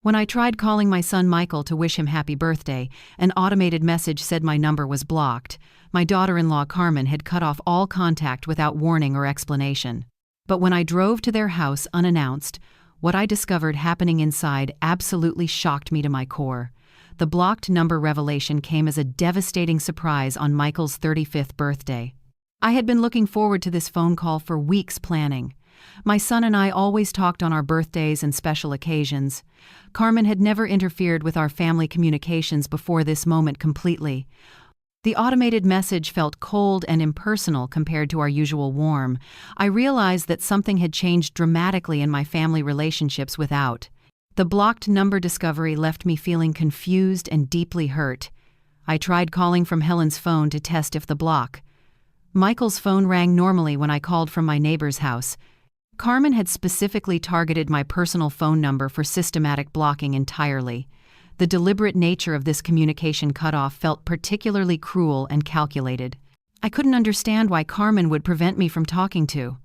When I tried calling my son Michael to wish him happy birthday, an automated message said my number was blocked. My daughter-in-law Carmen had cut off all contact without warning or explanation. But when I drove to their house unannounced, what I discovered happening inside absolutely shocked me to my core. The blocked number revelation came as a devastating surprise on Michael's 35th birthday. I had been looking forward to this phone call for weeks planning. My son and I always talked on our birthdays and special occasions. Carmen had never interfered with our family communications before this moment completely. The automated message felt cold and impersonal compared to our usual warmth. I realized that something had changed dramatically in my family relationships without. The blocked number discovery left me feeling confused and deeply hurt. I tried calling from Helen's phone to test if the block. Michael's phone rang normally when I called from my neighbor's house. Carmen had specifically targeted my personal phone number for systematic blocking entirely. The deliberate nature of this communication cutoff felt particularly cruel and calculated. I couldn't understand why Carmen would prevent me from talking to.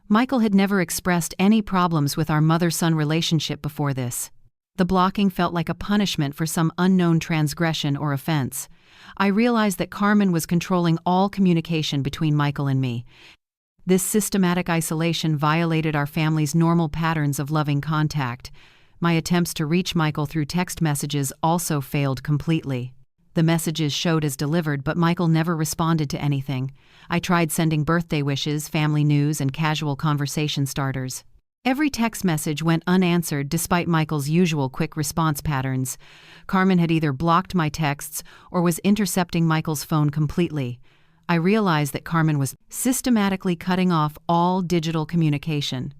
Michael had never expressed any problems with our mother-son relationship before this. The blocking felt like a punishment for some unknown transgression or offense. I realized that Carmen was controlling all communication between Michael and me. This systematic isolation violated our family's normal patterns of loving contact. My attempts to reach Michael through text messages also failed completely. The messages showed as delivered, but Michael never responded to anything. I tried sending birthday wishes, family news, and casual conversation starters. Every text message went unanswered despite Michael's usual quick response patterns. Carmen had either blocked my texts or was intercepting Michael's phone completely. I realized that Carmen was systematically cutting off all digital communication.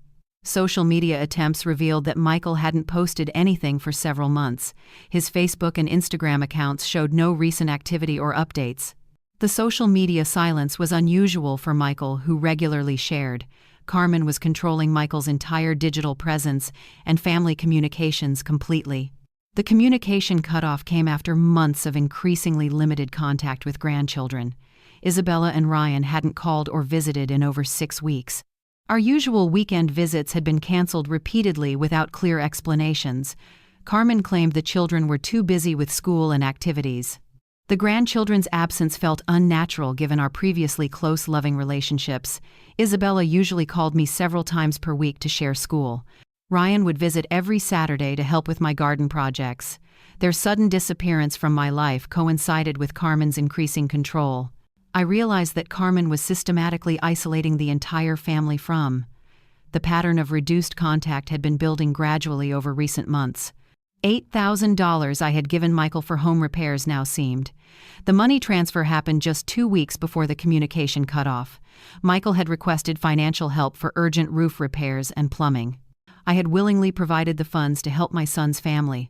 Social media attempts revealed that Michael hadn't posted anything for several months. His Facebook and Instagram accounts showed no recent activity or updates. The social media silence was unusual for Michael, who regularly shared. Carmen was controlling Michael's entire digital presence and family communications completely. The communication cutoff came after months of increasingly limited contact with grandchildren. Isabella and Ryan hadn't called or visited in over 6 weeks. Our usual weekend visits had been canceled repeatedly without clear explanations. Carmen claimed the children were too busy with school and activities. The grandchildren's absence felt unnatural given our previously close, loving relationships. Isabella usually called me several times per week to share school. Ryan would visit every Saturday to help with my garden projects. Their sudden disappearance from my life coincided with Carmen's increasing control. I realized that Carmen was systematically isolating the entire family from. The pattern of reduced contact had been building gradually over recent months. $8,000 I had given Michael for home repairs now seemed. The money transfer happened just 2 weeks before the communication cutoff. Michael had requested financial help for urgent roof repairs and plumbing. I had willingly provided the funds to help my son's family.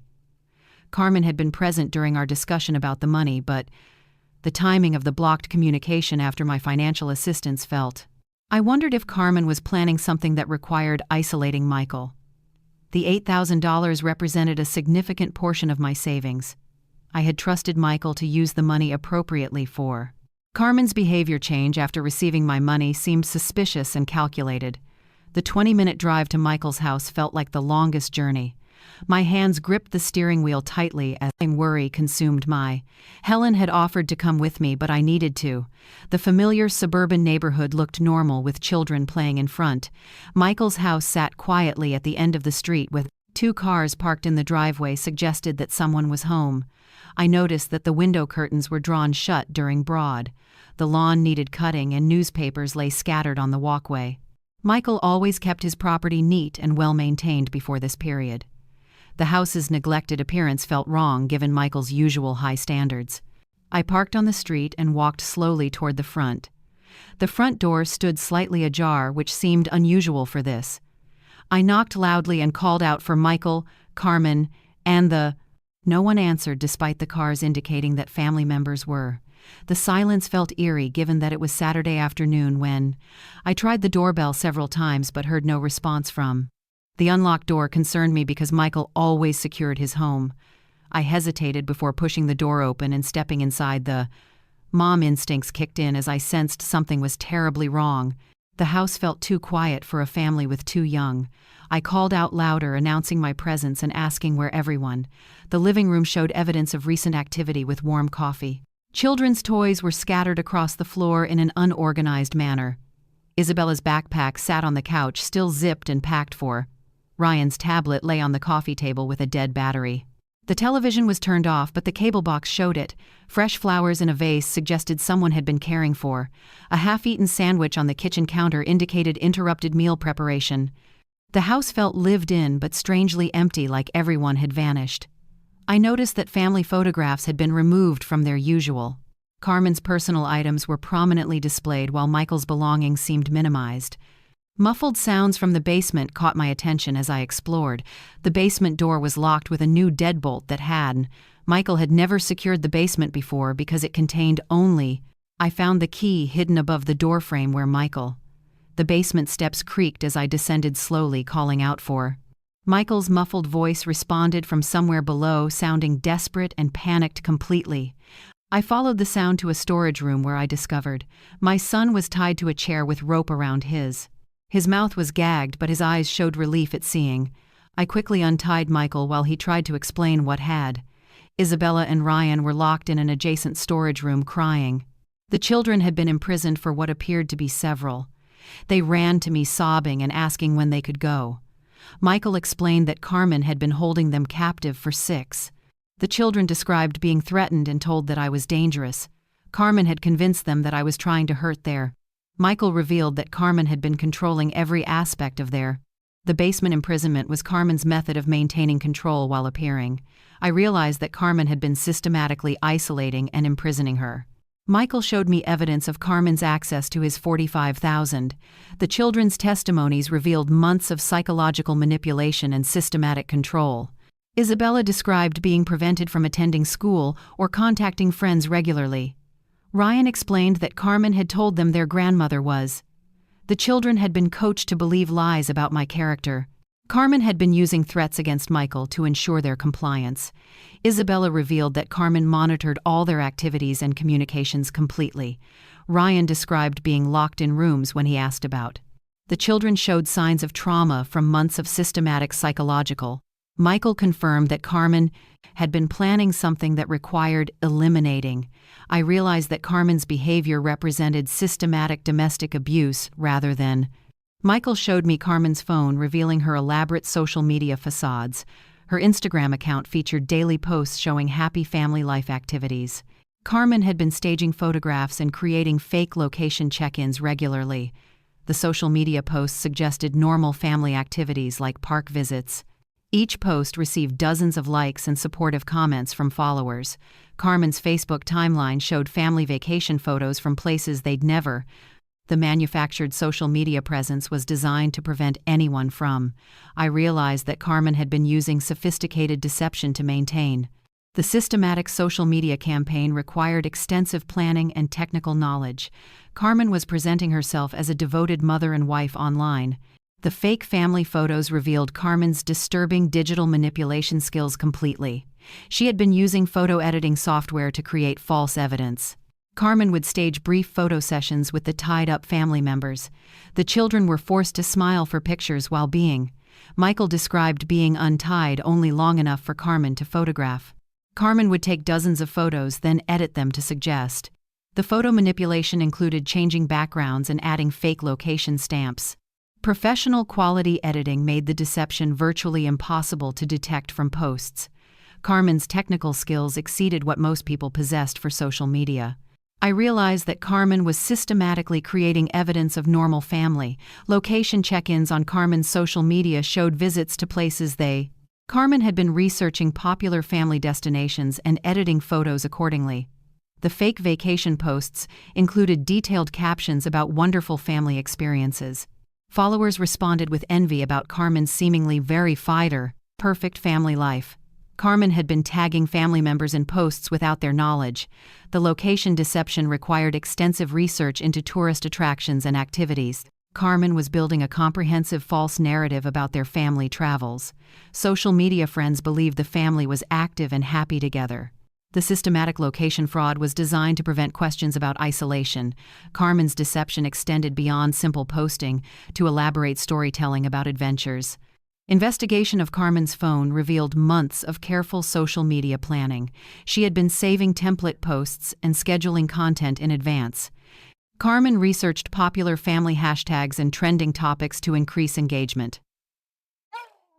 Carmen had been present during our discussion about the money, but the timing of the blocked communication after my financial assistance felt. I wondered if Carmen was planning something that required isolating Michael. The $8,000 represented a significant portion of my savings. I had trusted Michael to use the money appropriately for. Carmen's behavior change after receiving my money seemed suspicious and calculated. The 20-minute drive to Michael's house felt like the longest journey. My hands gripped the steering wheel tightly as worry consumed my. Helen had offered to come with me, but I needed to. The familiar suburban neighborhood looked normal with children playing in front. Michael's house sat quietly at the end of the street with 2 cars parked in the driveway suggested that someone was home. I noticed that the window curtains were drawn shut during broad. The lawn needed cutting and newspapers lay scattered on the walkway. Michael always kept his property neat and well-maintained before this period. The house's neglected appearance felt wrong given Michael's usual high standards. I parked on the street and walked slowly toward the front. The front door stood slightly ajar, which seemed unusual for this. I knocked loudly and called out for Michael, Carmen, and No one answered despite the cars indicating that family members were. The silence felt eerie given that it was Saturday afternoon when I tried the doorbell several times but heard no response from. The unlocked door concerned me because Michael always secured his home. I hesitated before pushing the door open and stepping inside. The mom instincts kicked in as I sensed something was terribly wrong. The house felt too quiet for a family with two young. I called out louder, announcing my presence and asking where everyone. The living room showed evidence of recent activity with warm coffee. Children's toys were scattered across the floor in an unorganized manner. Isabella's backpack sat on the couch, still zipped and packed for. Ryan's tablet lay on the coffee table with a dead battery. The television was turned off, but the cable box showed it. Fresh flowers in a vase suggested someone had been caring for. A half-eaten sandwich on the kitchen counter indicated interrupted meal preparation. The house felt lived in but strangely empty, like everyone had vanished. I noticed that family photographs had been removed from their usual. Carmen's personal items were prominently displayed while Michael's belongings seemed minimized. Muffled sounds from the basement caught my attention as I explored. The basement door was locked with a new deadbolt that Michael had never secured the basement before because it contained only. I found the key hidden above the doorframe where Michael. The basement steps creaked as I descended slowly, calling out for. Michael's muffled voice responded from somewhere below, sounding desperate and panicked completely. I followed the sound to a storage room where I discovered my son was tied to a chair with rope around his. His mouth was gagged, but his eyes showed relief at seeing. I quickly untied Michael while he tried to explain what had. Isabella and Ryan were locked in an adjacent storage room, crying. The children had been imprisoned for what appeared to be several. They ran to me sobbing and asking when they could go. Michael explained that Carmen had been holding them captive for 6. The children described being threatened and told that I was dangerous. Carmen had convinced them that I was trying to hurt their. Michael revealed that Carmen had been controlling every aspect of their. The basement imprisonment was Carmen's method of maintaining control while appearing. I realized that Carmen had been systematically isolating and imprisoning her. Michael showed me evidence of Carmen's access to his $45,000. The children's testimonies revealed months of psychological manipulation and systematic control. Isabella described being prevented from attending school or contacting friends regularly. Ryan explained that Carmen had told them their grandmother was. The children had been coached to believe lies about my character. Carmen had been using threats against Michael to ensure their compliance. Isabella revealed that Carmen monitored all their activities and communications completely. Ryan described being locked in rooms when he asked about. The children showed signs of trauma from months of systematic psychological. Michael confirmed that Carmen had been planning something that required eliminating. I realized that Carmen's behavior represented systematic domestic abuse rather than. Michael showed me Carmen's phone, revealing her elaborate social media facades. Her Instagram account featured daily posts showing happy family life activities. Carmen had been staging photographs and creating fake location check-ins regularly. The social media posts suggested normal family activities like park visits. Each post received dozens of likes and supportive comments from followers. Carmen's Facebook timeline showed family vacation photos from places they'd never. The manufactured social media presence was designed to prevent anyone from. I realized that Carmen had been using sophisticated deception to maintain. The systematic social media campaign required extensive planning and technical knowledge. Carmen was presenting herself as a devoted mother and wife online. The fake family photos revealed Carmen's disturbing digital manipulation skills completely. She had been using photo editing software to create false evidence. Carmen would stage brief photo sessions with the tied-up family members. The children were forced to smile for pictures while being. Michael described being untied only long enough for Carmen to photograph. Carmen would take dozens of photos, then edit them to suggest. The photo manipulation included changing backgrounds and adding fake location stamps. Professional quality editing made the deception virtually impossible to detect from posts. Carmen's technical skills exceeded what most people possessed for social media. I realized that Carmen was systematically creating evidence of normal family. Location check-ins on Carmen's social media showed visits to places Carmen had been researching popular family destinations and editing photos accordingly. The fake vacation posts included detailed captions about wonderful family experiences. Followers responded with envy about Carmen's seemingly very perfect family life. Carmen had been tagging family members in posts without their knowledge. The location deception required extensive research into tourist attractions and activities. Carmen was building a comprehensive false narrative about their family travels. Social media friends believed the family was active and happy together. The systematic location fraud was designed to prevent questions about isolation. Carmen's deception extended beyond simple posting to elaborate storytelling about adventures. Investigation of Carmen's phone revealed months of careful social media planning. She had been saving template posts and scheduling content in advance. Carmen researched popular family hashtags and trending topics to increase engagement.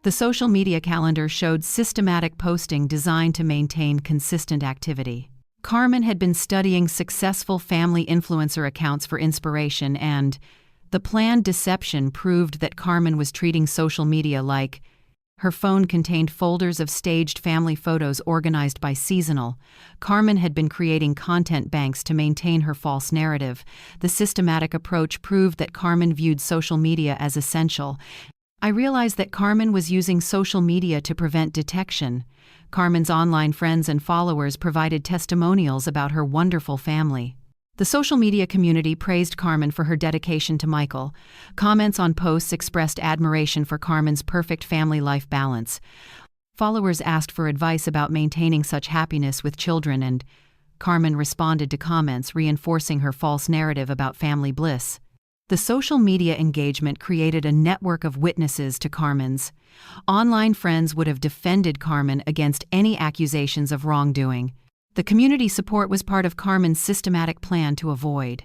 The social media calendar showed systematic posting designed to maintain consistent activity. Carmen had been studying successful family influencer accounts for inspiration, and the planned deception proved that Carmen was treating social media like her phone contained folders of staged family photos organized by seasonal. Carmen had been creating content banks to maintain her false narrative. The systematic approach proved that Carmen viewed social media as essential. I realized that Carmen was using social media to prevent detection. Carmen's online friends and followers provided testimonials about her wonderful family. The social media community praised Carmen for her dedication to Michael. Comments on posts expressed admiration for Carmen's perfect family life balance. Followers asked for advice about maintaining such happiness with children, and Carmen responded to comments reinforcing her false narrative about family bliss. The social media engagement created a network of witnesses to Carmen's. Online friends would have defended Carmen against any accusations of wrongdoing. The community support was part of Carmen's systematic plan to avoid.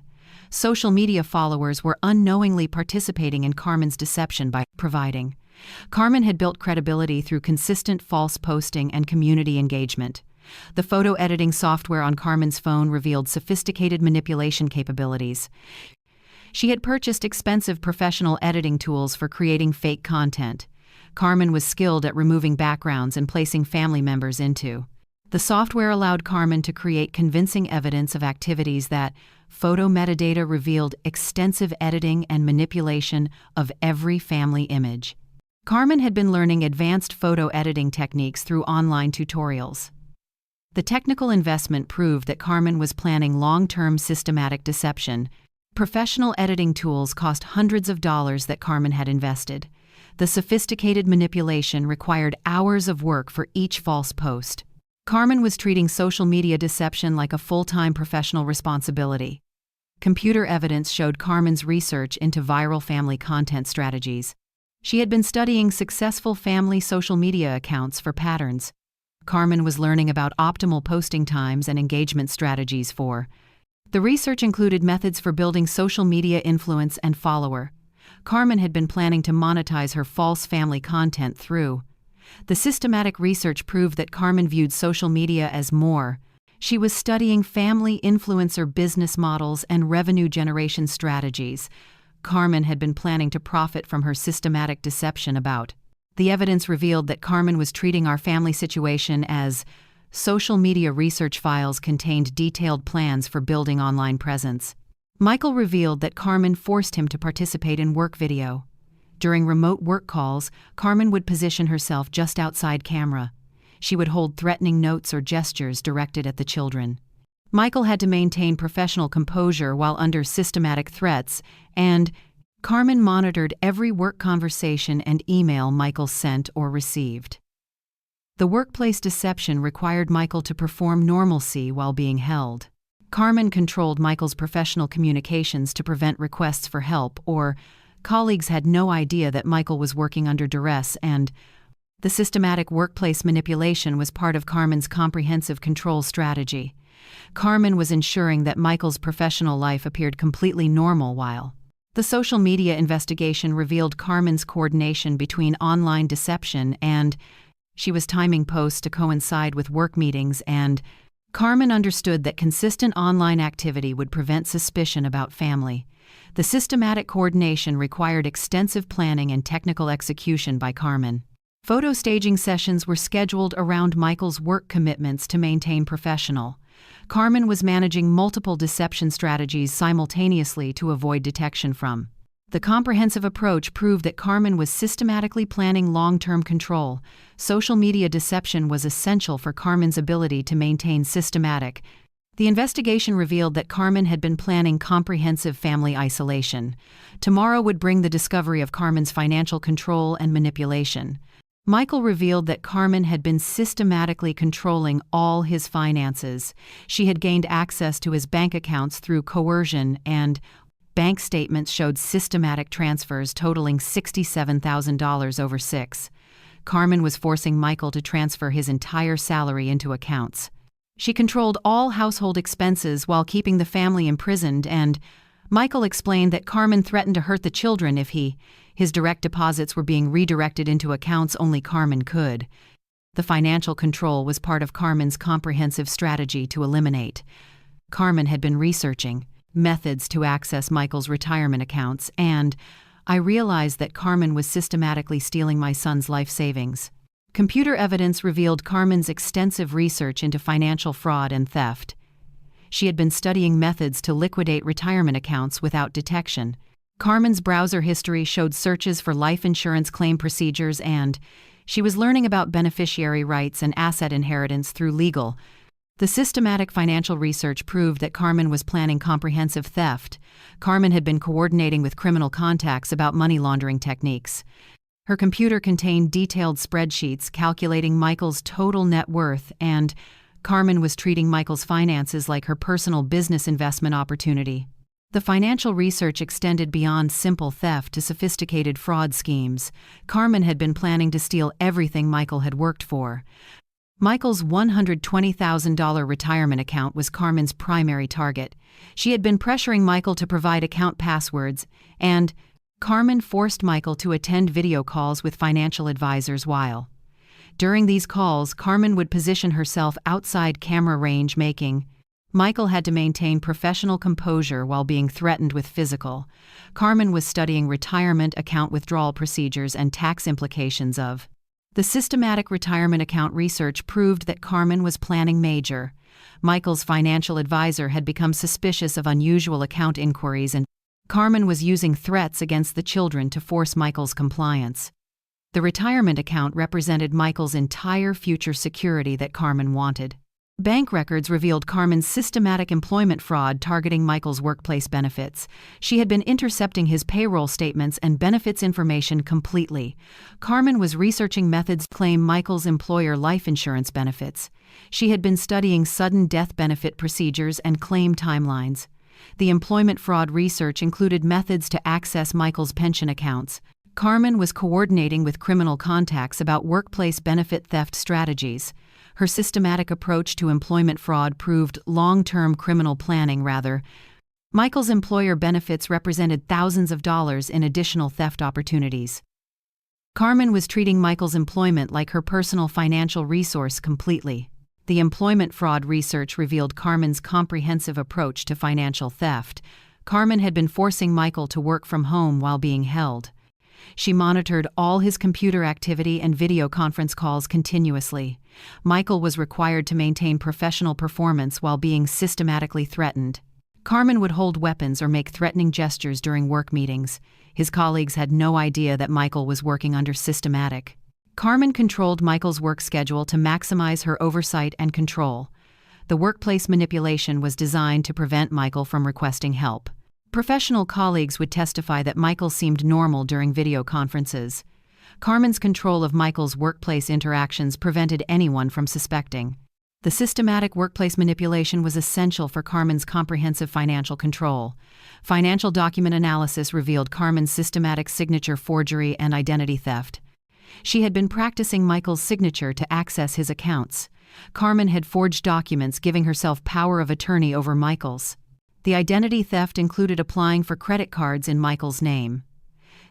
Social media followers were unknowingly participating in Carmen's deception by providing. Carmen had built credibility through consistent false posting and community engagement. The photo editing software on Carmen's phone revealed sophisticated manipulation capabilities. She had purchased expensive professional editing tools for creating fake content. Carmen was skilled at removing backgrounds and placing family members into. The software allowed Carmen to create convincing evidence of activities that photo metadata revealed extensive editing and manipulation of every family image. Carmen had been learning advanced photo editing techniques through online tutorials. The technical investment proved that Carmen was planning long-term systematic deception. Professional editing tools cost hundreds of dollars that Carmen had invested. The sophisticated manipulation required hours of work for each false post. Carmen was treating social media deception like a full-time professional responsibility. Computer evidence showed Carmen's research into viral family content strategies. She had been studying successful family social media accounts for patterns. Carmen was learning about optimal posting times and engagement strategies for. The research included methods for building social media influence and follower. Carmen had been planning to monetize her false family content through. The systematic research proved that Carmen viewed social media as more. She was studying family influencer business models and revenue generation strategies. Carmen had been planning to profit from her systematic deception about. The evidence revealed that Carmen was treating our family situation as. Social media research files contained detailed plans for building online presence. Michael revealed that Carmen forced him to participate in work video. During remote work calls, Carmen would position herself just outside camera. She would hold threatening notes or gestures directed at the children. Michael had to maintain professional composure while under systematic threats, and Carmen monitored every work conversation and email Michael sent or received. The workplace deception required Michael to perform normalcy while being held. Carmen controlled Michael's professional communications to prevent requests for help, or colleagues had no idea that Michael was working under duress, and the systematic workplace manipulation was part of Carmen's comprehensive control strategy. Carmen was ensuring that Michael's professional life appeared completely normal while. The social media investigation revealed Carmen's coordination between online deception and. She was timing posts to coincide with work meetings, and Carmen understood that consistent online activity would prevent suspicion about family. The systematic coordination required extensive planning and technical execution by Carmen. Photo staging sessions were scheduled around Michael's work commitments to maintain professional. Carmen was managing multiple deception strategies simultaneously to avoid detection from. The comprehensive approach proved that Carmen was systematically planning long-term control. Social media deception was essential for Carmen's ability to maintain systematic. The investigation revealed that Carmen had been planning comprehensive family isolation. Tomorrow would bring the discovery of Carmen's financial control and manipulation. Michael revealed that Carmen had been systematically controlling all his finances. She had gained access to his bank accounts through coercion, and bank statements showed systematic transfers totaling $67,000 over 6. Carmen was forcing Michael to transfer his entire salary into accounts. She controlled all household expenses while keeping the family imprisoned, and Michael explained that Carmen threatened to hurt the children if his direct deposits were being redirected into accounts only Carmen could. The financial control was part of Carmen's comprehensive strategy to eliminate. Carmen had been researching methods to access Michael's retirement accounts, and I realized that Carmen was systematically stealing my son's life savings. Computer evidence revealed Carmen's extensive research into financial fraud and theft. She had been studying methods to liquidate retirement accounts without detection. Carmen's browser history showed searches for life insurance claim procedures, and she was learning about beneficiary rights and asset inheritance through legal. The systematic financial research proved that Carmen was planning comprehensive theft. Carmen had been coordinating with criminal contacts about money laundering techniques. Her computer contained detailed spreadsheets calculating Michael's total net worth, and Carmen was treating Michael's finances like her personal business investment opportunity. The financial research extended beyond simple theft to sophisticated fraud schemes. Carmen had been planning to steal everything Michael had worked for. Michael's $120,000 retirement account was Carmen's primary target. She had been pressuring Michael to provide account passwords, and Carmen forced Michael to attend video calls with financial advisors while. During these calls, Carmen would position herself outside camera range, making Michael had to maintain professional composure while being threatened with physical. Carmen was studying retirement account withdrawal procedures and tax implications of. The systematic retirement account research proved that Carmen was planning major. Michael's financial advisor had become suspicious of unusual account inquiries, and Carmen was using threats against the children to force Michael's compliance. The retirement account represented Michael's entire future security that Carmen wanted. Bank records revealed Carmen's systematic employment fraud targeting Michael's workplace benefits. She had been intercepting his payroll statements and benefits information completely. Carmen was researching methods to claim Michael's employer life insurance benefits. She had been studying sudden death benefit procedures and claim timelines. The employment fraud research included methods to access Michael's pension accounts. Carmen was coordinating with criminal contacts about workplace benefit theft strategies. Her systematic approach to employment fraud proved long-term criminal planning rather. Michael's employer benefits represented thousands of dollars in additional theft opportunities. Carmen was treating Michael's employment like her personal financial resource completely. The employment fraud research revealed Carmen's comprehensive approach to financial theft. Carmen had been forcing Michael to work from home while being held. She monitored all his computer activity and video conference calls continuously. Michael was required to maintain professional performance while being systematically threatened. Carmen would hold weapons or make threatening gestures during work meetings. His colleagues had no idea that Michael was working under systematic. Carmen controlled Michael's work schedule to maximize her oversight and control. The workplace manipulation was designed to prevent Michael from requesting help. Professional colleagues would testify that Michael seemed normal during video conferences. Carmen's control of Michael's workplace interactions prevented anyone from suspecting. The systematic workplace manipulation was essential for Carmen's comprehensive financial control. Financial document analysis revealed Carmen's systematic signature forgery and identity theft. She had been practicing Michael's signature to access his accounts. Carmen had forged documents giving herself power of attorney over Michael's. The identity theft included applying for credit cards in Michael's name.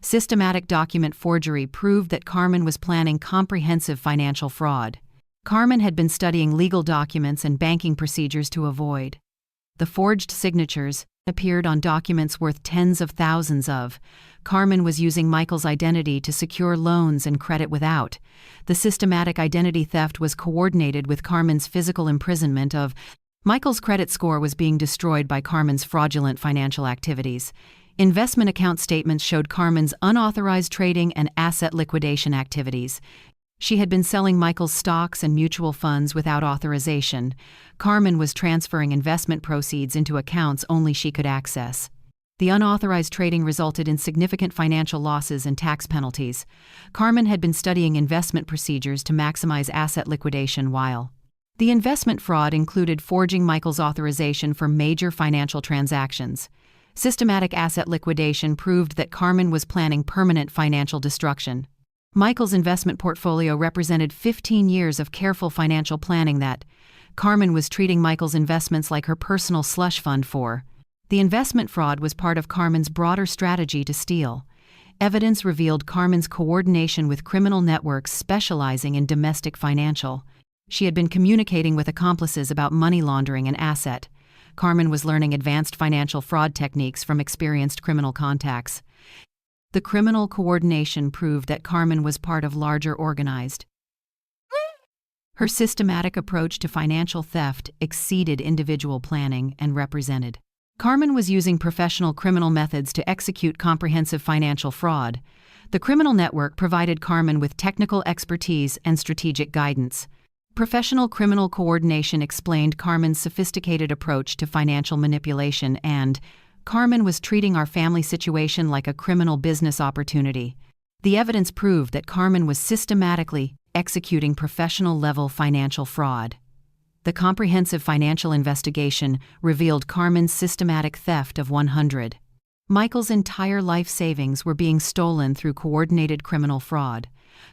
Systematic document forgery proved that Carmen was planning comprehensive financial fraud. Carmen had been studying legal documents and banking procedures to avoid. The forged signatures appeared on documents worth tens of thousands of. Carmen was using Michael's identity to secure loans and credit without. The systematic identity theft was coordinated with Carmen's physical imprisonment of. Michael's credit score was being destroyed by Carmen's fraudulent financial activities. Investment account statements showed Carmen's unauthorized trading and asset liquidation activities. She had been selling Michael's stocks and mutual funds without authorization. Carmen was transferring investment proceeds into accounts only she could access. The unauthorized trading resulted in significant financial losses and tax penalties. Carmen had been studying investment procedures to maximize asset liquidation while the investment fraud included forging Michael's authorization for major financial transactions. Systematic asset liquidation proved that Carmen was planning permanent financial destruction. Michael's investment portfolio represented 15 years of careful financial planning that Carmen was treating Michael's investments like her personal slush fund for. The investment fraud was part of Carmen's broader strategy to steal. Evidence revealed Carmen's coordination with criminal networks specializing in domestic financial. She had been communicating with accomplices about money laundering and asset. Carmen was learning advanced financial fraud techniques from experienced criminal contacts. The criminal coordination proved that Carmen was part of larger organized. Her systematic approach to financial theft exceeded individual planning and represented. Carmen was using professional criminal methods to execute comprehensive financial fraud. The criminal network provided Carmen with technical expertise and strategic guidance. Professional criminal coordination explained Carmen's sophisticated approach to financial manipulation, and Carmen was treating our family situation like a criminal business opportunity. The evidence proved that Carmen was systematically executing professional-level financial fraud. The comprehensive financial investigation revealed Carmen's systematic theft of $100. Michael's entire life savings were being stolen through coordinated criminal fraud.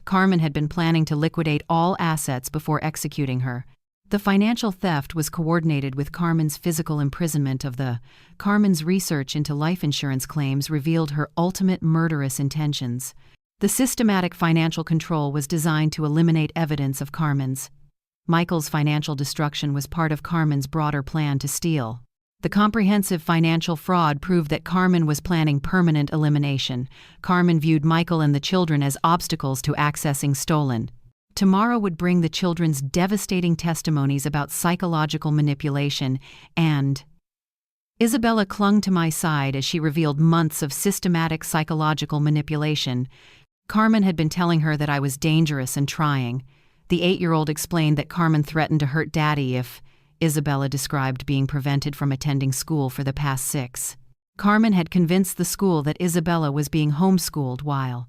Carmen had been planning to liquidate all assets before executing her. The financial theft was coordinated with Carmen's physical imprisonment of the. Carmen's research into life insurance claims revealed her ultimate murderous intentions. The systematic financial control was designed to eliminate evidence of Carmen's. Michael's financial destruction was part of Carmen's broader plan to steal. The comprehensive financial fraud proved that Carmen was planning permanent elimination. Carmen viewed Michael and the children as obstacles to accessing stolen. Tomorrow would bring the children's devastating testimonies about psychological manipulation, and Isabella clung to my side as she revealed months of systematic psychological manipulation. Carmen had been telling her that I was dangerous and trying. The 8-year-old explained that Carmen threatened to hurt Daddy if Isabella described being prevented from attending school for the past 6. Carmen had convinced the school that Isabella was being homeschooled while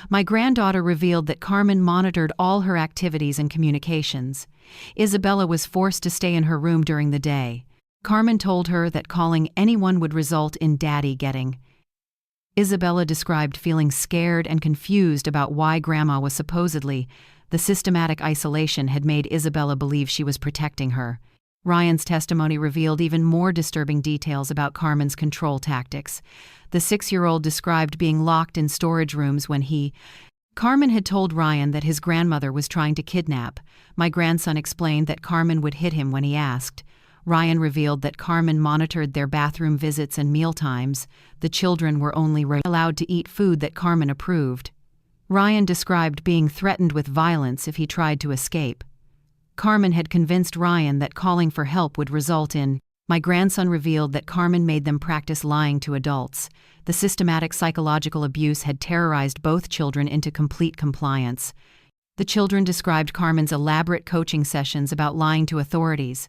my granddaughter revealed that Carmen monitored all her activities and communications. Isabella was forced to stay in her room during the day. Carmen told her that calling anyone would result in Daddy getting. Isabella described feeling scared and confused about why Grandma was supposedly. The systematic isolation had made Isabella believe she was protecting her. Ryan's testimony revealed even more disturbing details about Carmen's control tactics. The 6-year-old described being locked in storage rooms when Carmen had told Ryan that his grandmother was trying to kidnap. My grandson explained that Carmen would hit him when he asked. Ryan revealed that Carmen monitored their bathroom visits and mealtimes. The children were only allowed to eat food that Carmen approved. Ryan described being threatened with violence if he tried to escape. Carmen had convinced Ryan that calling for help would result in. My grandson revealed that Carmen made them practice lying to adults. The systematic psychological abuse had terrorized both children into complete compliance. The children described Carmen's elaborate coaching sessions about lying to authorities.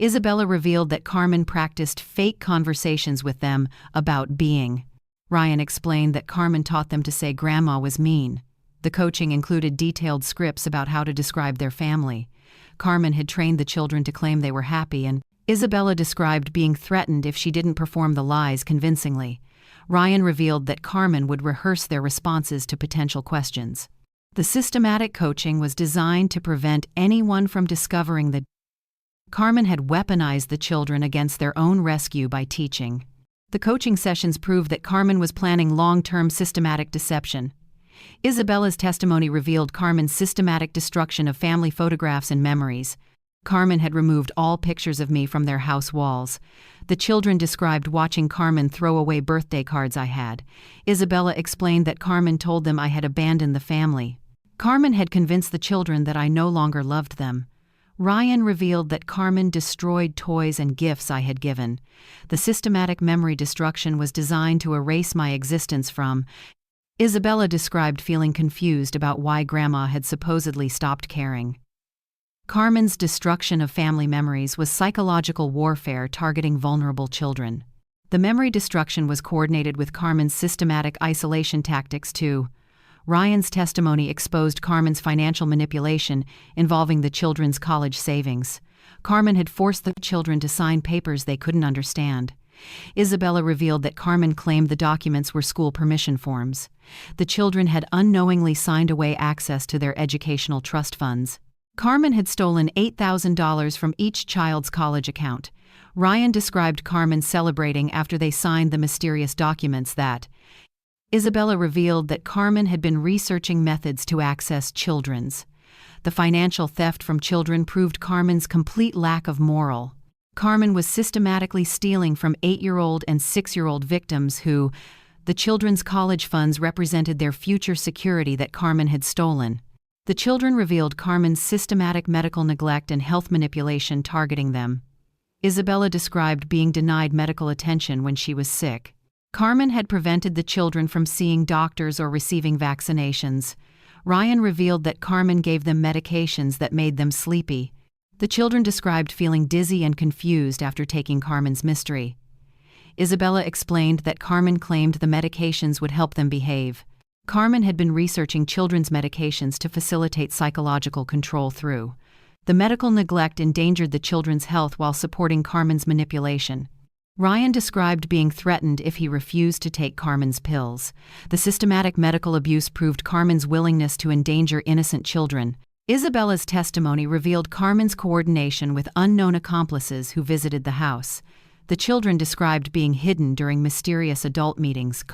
Isabella revealed that Carmen practiced fake conversations with them about being. Ryan explained that Carmen taught them to say Grandma was mean. The coaching included detailed scripts about how to describe their family. Carmen had trained the children to claim they were happy, and Isabella described being threatened if she didn't perform the lies convincingly. Ryan revealed that Carmen would rehearse their responses to potential questions. The systematic coaching was designed to prevent anyone from discovering that Carmen had weaponized the children against their own rescue by teaching. The coaching sessions proved that Carmen was planning long-term systematic deception. Isabella's testimony revealed Carmen's systematic destruction of family photographs and memories. Carmen had removed all pictures of me from their house walls. The children described watching Carmen throw away birthday cards I had. Isabella explained that Carmen told them I had abandoned the family. Carmen had convinced the children that I no longer loved them. Ryan revealed that Carmen destroyed toys and gifts I had given. The systematic memory destruction was designed to erase my existence from. Isabella described feeling confused about why Grandma had supposedly stopped caring. Carmen's destruction of family memories was psychological warfare targeting vulnerable children. The memory destruction was coordinated with Carmen's systematic isolation tactics too. Ryan's testimony exposed Carmen's financial manipulation involving the children's college savings. Carmen had forced the children to sign papers they couldn't understand. Isabella revealed that Carmen claimed the documents were school permission forms. The children had unknowingly signed away access to their educational trust funds. Carmen had stolen $8,000 from each child's college account. Ryan described Carmen celebrating after they signed the mysterious documents that Isabella revealed that Carmen had been researching methods to access children's. The financial theft from children proved Carmen's complete lack of moral. Carmen was systematically stealing from 8-year-old and 6-year-old victims who, the children's college funds represented their future security that Carmen had stolen. The children revealed Carmen's systematic medical neglect and health manipulation targeting them. Isabella described being denied medical attention when she was sick. Carmen had prevented the children from seeing doctors or receiving vaccinations. Ryan revealed that Carmen gave them medications that made them sleepy. The children described feeling dizzy and confused after taking Carmen's mystery. Isabella explained that Carmen claimed the medications would help them behave. Carmen had been researching children's medications to facilitate psychological control through. The medical neglect endangered the children's health while supporting Carmen's manipulation. Ryan described being threatened if he refused to take Carmen's pills. The systematic medical abuse proved Carmen's willingness to endanger innocent children. Isabella's testimony revealed Carmen's coordination with unknown accomplices who visited the house. The children described being hidden during mysterious adult meetings.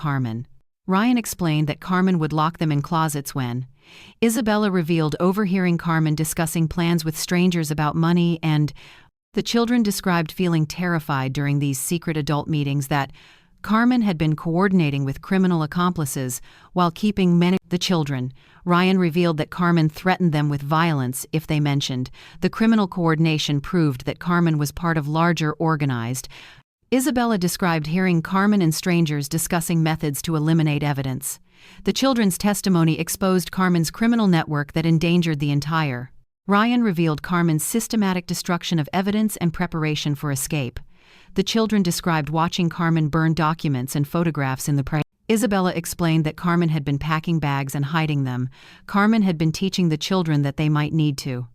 Ryan explained that Carmen would lock them in closets when Isabella revealed overhearing Carmen discussing plans with strangers about money, and the children described feeling terrified during these secret adult meetings that Carmen had been coordinating with criminal accomplices while keeping the children. Ryan revealed that Carmen threatened them with violence if they mentioned the criminal coordination proved that Carmen was part of larger organized. Isabella described hearing Carmen and strangers discussing methods to eliminate evidence. The children's testimony exposed Carmen's criminal network that endangered the entire. Ryan revealed Carmen's systematic destruction of evidence and preparation for escape. The children described watching Carmen burn documents and photographs in the prey. Isabella explained that Carmen had been packing bags and hiding them. Carmen had been teaching the children that they might need to.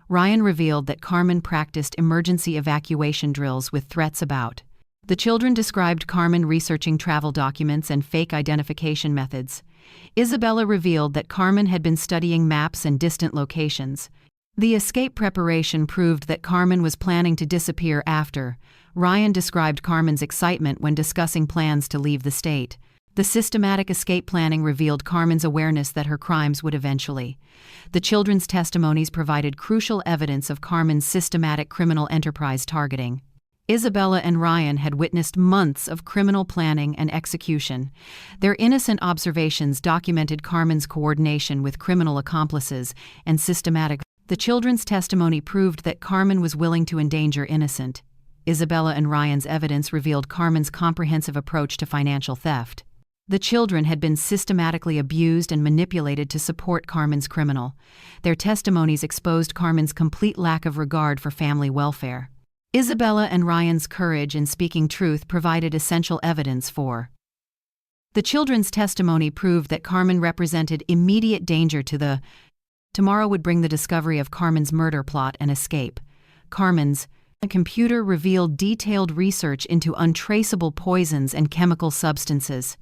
Ryan revealed that Carmen practiced emergency evacuation drills with threats about. The children described Carmen researching travel documents and fake identification methods. Isabella revealed that Carmen had been studying maps and distant locations. The escape preparation proved that Carmen was planning to disappear after. Ryan described Carmen's excitement when discussing plans to leave the state. The systematic escape planning revealed Carmen's awareness that her crimes would eventually. The children's testimonies provided crucial evidence of Carmen's systematic criminal enterprise targeting. Isabella and Ryan had witnessed months of criminal planning and execution. Their innocent observations documented Carmen's coordination with criminal accomplices and systematic. The children's testimony proved that Carmen was willing to endanger innocent. Isabella and Ryan's evidence revealed Carmen's comprehensive approach to financial theft. The children had been systematically abused and manipulated to support Carmen's criminal. Their testimonies exposed Carmen's complete lack of regard for family welfare. Isabella and Ryan's courage in speaking truth provided essential evidence for. The children's testimony proved that Carmen represented immediate danger to the. Tomorrow would bring the discovery of Carmen's murder plot and escape. Carmen's computer revealed detailed research into untraceable poisons and chemical substances.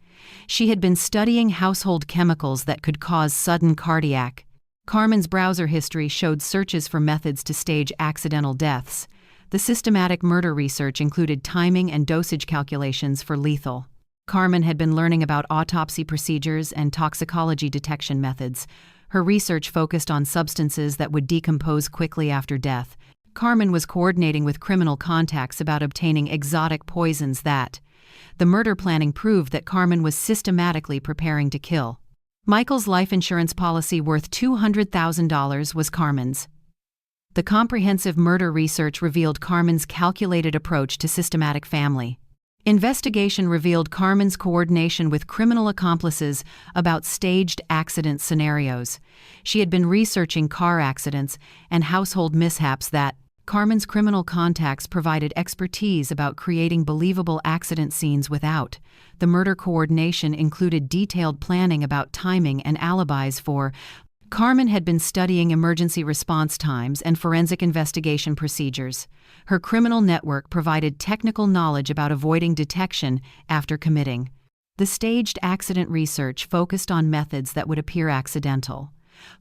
She had been studying household chemicals that could cause sudden cardiac. Carmen's browser history showed searches for methods to stage accidental deaths. The systematic murder research included timing and dosage calculations for lethal. Carmen had been learning about autopsy procedures and toxicology detection methods. Her research focused on substances that would decompose quickly after death. Carmen was coordinating with criminal contacts about obtaining exotic poisons that. The murder planning proved that Carmen was systematically preparing to kill. Michael's life insurance policy worth $200,000 was Carmen's. The comprehensive murder research revealed Carmen's calculated approach to systematic family. Investigation revealed Carmen's coordination with criminal accomplices about staged accident scenarios. She had been researching car accidents and household mishaps that. Carmen's criminal contacts provided expertise about creating believable accident scenes without. The murder coordination included detailed planning about timing and alibis for. Carmen had been studying emergency response times and forensic investigation procedures. Her criminal network provided technical knowledge about avoiding detection after committing. The staged accident research focused on methods that would appear accidental.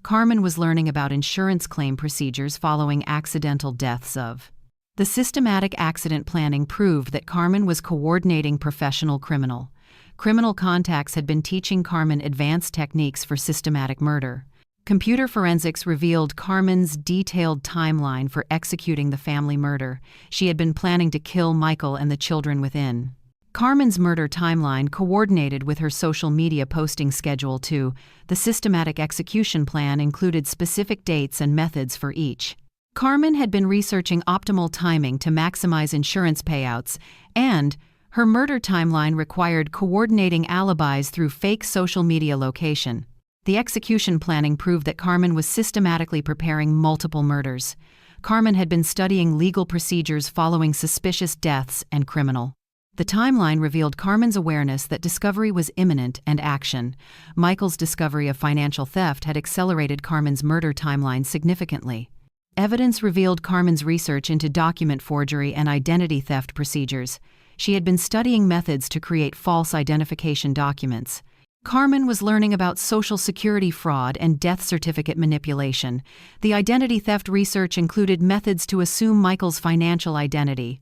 Carmen was learning about insurance claim procedures following accidental deaths of. The systematic accident planning proved that Carmen was coordinating professional criminal. Criminal contacts had been teaching Carmen advanced techniques for systematic murder. Computer forensics revealed Carmen's detailed timeline for executing the family murder. She had been planning to kill Michael and the children within. Carmen's murder timeline coordinated with her social media posting schedule too. The systematic execution plan included specific dates and methods for each. Carmen had been researching optimal timing to maximize insurance payouts, and her murder timeline required coordinating alibis through fake social media location. The execution planning proved that Carmen was systematically preparing multiple murders. Carmen had been studying legal procedures following suspicious deaths and criminal. The timeline revealed Carmen's awareness that discovery was imminent and action. Michael's discovery of financial theft had accelerated Carmen's murder timeline significantly. Evidence revealed Carmen's research into document forgery and identity theft procedures. She had been studying methods to create false identification documents. Carmen was learning about Social Security fraud and death certificate manipulation. The identity theft research included methods to assume Michael's financial identity.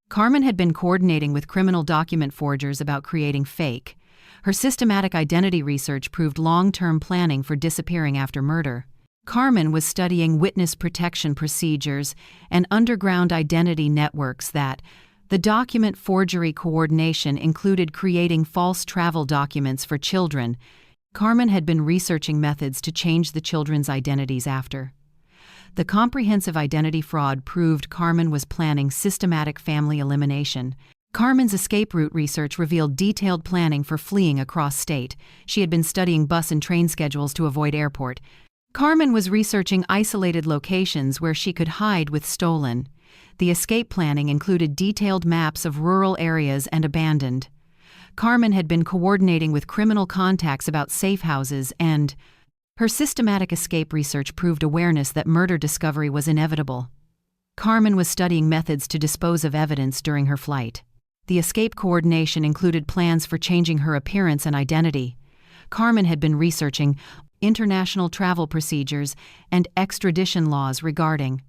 Carmen had been coordinating with criminal document forgers about creating fake. Her systematic identity research proved long-term planning for disappearing after murder. Carmen was studying witness protection procedures and underground identity networks that. The document forgery coordination included creating false travel documents for children. Carmen had been researching methods to change the children's identities after. The comprehensive identity fraud proved Carmen was planning systematic family elimination. Carmen's escape route research revealed detailed planning for fleeing across state. She had been studying bus and train schedules to avoid airport. Carmen was researching isolated locations where she could hide with stolen. The escape planning included detailed maps of rural areas and abandoned. Carmen had been coordinating with criminal contacts about safe houses and. Her systematic escape research proved awareness that murder discovery was inevitable. Carmen was studying methods to dispose of evidence during her flight. The escape coordination included plans for changing her appearance and identity. Carmen had been researching international travel procedures and extradition laws regarding.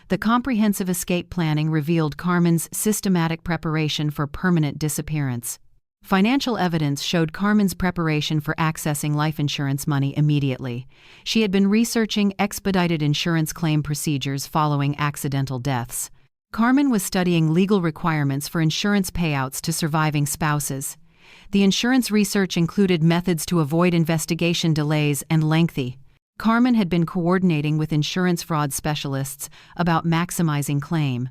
The comprehensive escape planning revealed Carmen's systematic preparation for permanent disappearance. Financial evidence showed Carmen's preparation for accessing life insurance money immediately. She had been researching expedited insurance claim procedures following accidental deaths. Carmen was studying legal requirements for insurance payouts to surviving spouses. The insurance research included methods to avoid investigation delays and lengthy. Carmen had been coordinating with insurance fraud specialists about maximizing claim.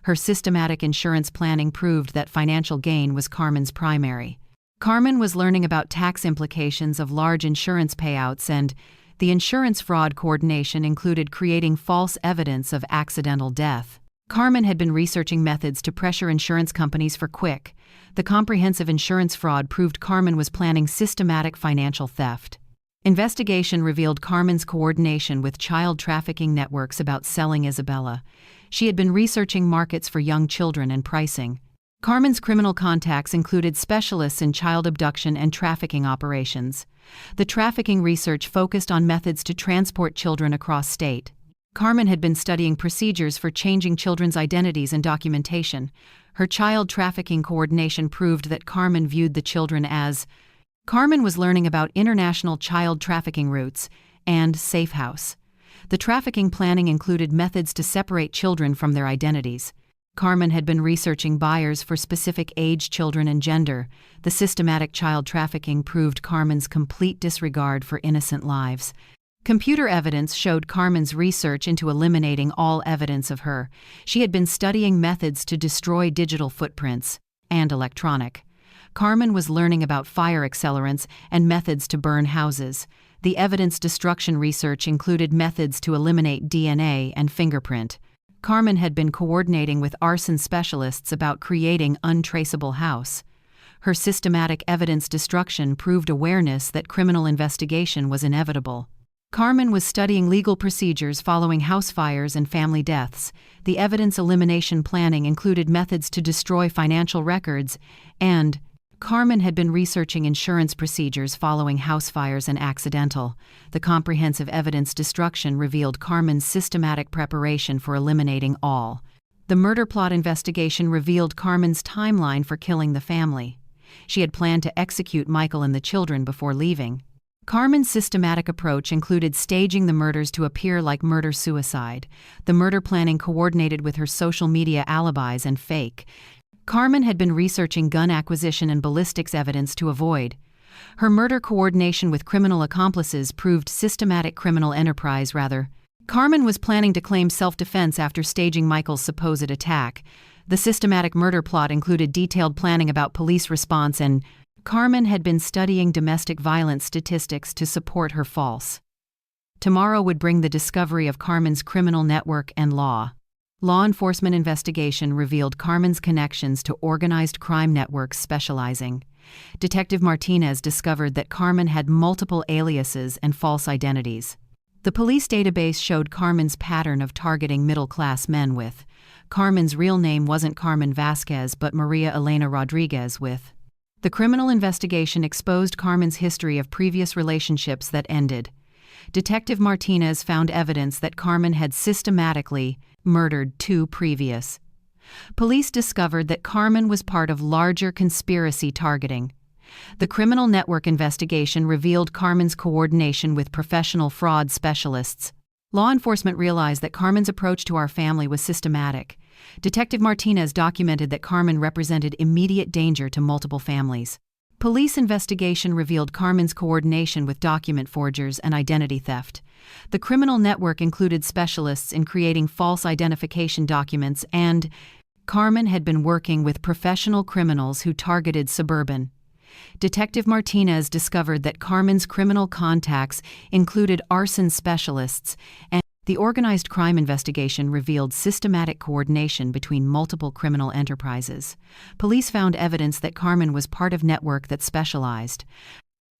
Her systematic insurance planning proved that financial gain was Carmen's primary. Carmen was learning about tax implications of large insurance payouts, and the insurance fraud coordination included creating false evidence of accidental death. Carmen had been researching methods to pressure insurance companies for quick. The comprehensive insurance fraud proved Carmen was planning systematic financial theft. Investigation revealed Carmen's coordination with child trafficking networks about selling Isabella. She had been researching markets for young children and pricing. Carmen's criminal contacts included specialists in child abduction and trafficking operations. The trafficking research focused on methods to transport children across state. Carmen had been studying procedures for changing children's identities and documentation. Her child trafficking coordination proved that Carmen viewed the children as. Carmen was learning about international child trafficking routes and safe house. The trafficking planning included methods to separate children from their identities. Carmen had been researching buyers for specific age, children, and gender. The systematic child trafficking proved Carmen's complete disregard for innocent lives. Computer evidence showed Carmen's research into eliminating all evidence of her. She had been studying methods to destroy digital footprints and electronic. Carmen was learning about fire accelerants and methods to burn houses. The evidence destruction research included methods to eliminate DNA and fingerprint. Carmen had been coordinating with arson specialists about creating untraceable house. Her systematic evidence destruction proved awareness that criminal investigation was inevitable. Carmen was studying legal procedures following house fires and family deaths. The evidence elimination planning included methods to destroy financial records, and Carmen had been researching insurance procedures following house fires and accidental. The comprehensive evidence destruction revealed Carmen's systematic preparation for eliminating all. The murder plot investigation revealed Carmen's timeline for killing the family. She had planned to execute Michael and the children before leaving. Carmen's systematic approach included staging the murders to appear like murder-suicide. The murder planning coordinated with her social media alibis and fake. Carmen had been researching gun acquisition and ballistics evidence to avoid. Her murder coordination with criminal accomplices proved systematic criminal enterprise. Carmen was planning to claim self-defense after staging Michael's supposed attack. The systematic murder plot included detailed planning about police response, and Carmen had been studying domestic violence statistics to support her false. Tomorrow would bring the discovery of Carmen's criminal network and law enforcement investigation revealed Carmen's connections to organized crime networks specializing. Detective Martinez discovered that Carmen had multiple aliases and false identities. The police database showed Carmen's pattern of targeting middle-class men with. Carmen's real name wasn't Carmen Vasquez but Maria Elena Rodriguez with. The criminal investigation exposed Carmen's history of previous relationships that ended. Detective Martinez found evidence that Carmen had systematically murdered 2 previous. Police discovered that Carmen was part of larger conspiracy targeting. The criminal network investigation revealed Carmen's coordination with professional fraud specialists. Law enforcement realized that Carmen's approach to our family was systematic. Detective Martinez documented that Carmen represented immediate danger to multiple families. Police investigation revealed Carmen's coordination with document forgers and identity theft. The criminal network included specialists in creating false identification documents, and Carmen had been working with professional criminals who targeted suburban. Detective Martinez discovered that Carmen's criminal contacts included arson specialists, and the organized crime investigation revealed systematic coordination between multiple criminal enterprises. Police found evidence that Carmen was part of a network that specialized.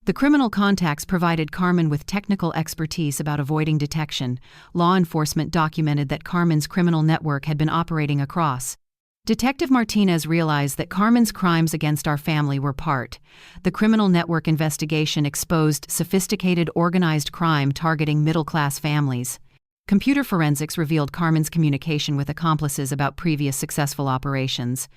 The criminal contacts provided Carmen with technical expertise about avoiding detection. Law enforcement documented that Carmen's criminal network had been operating across. Detective Martinez realized that Carmen's crimes against our family were part. The criminal network investigation exposed sophisticated organized crime targeting middle-class families. Computer forensics revealed Carmen's communication with accomplices about previous successful operations.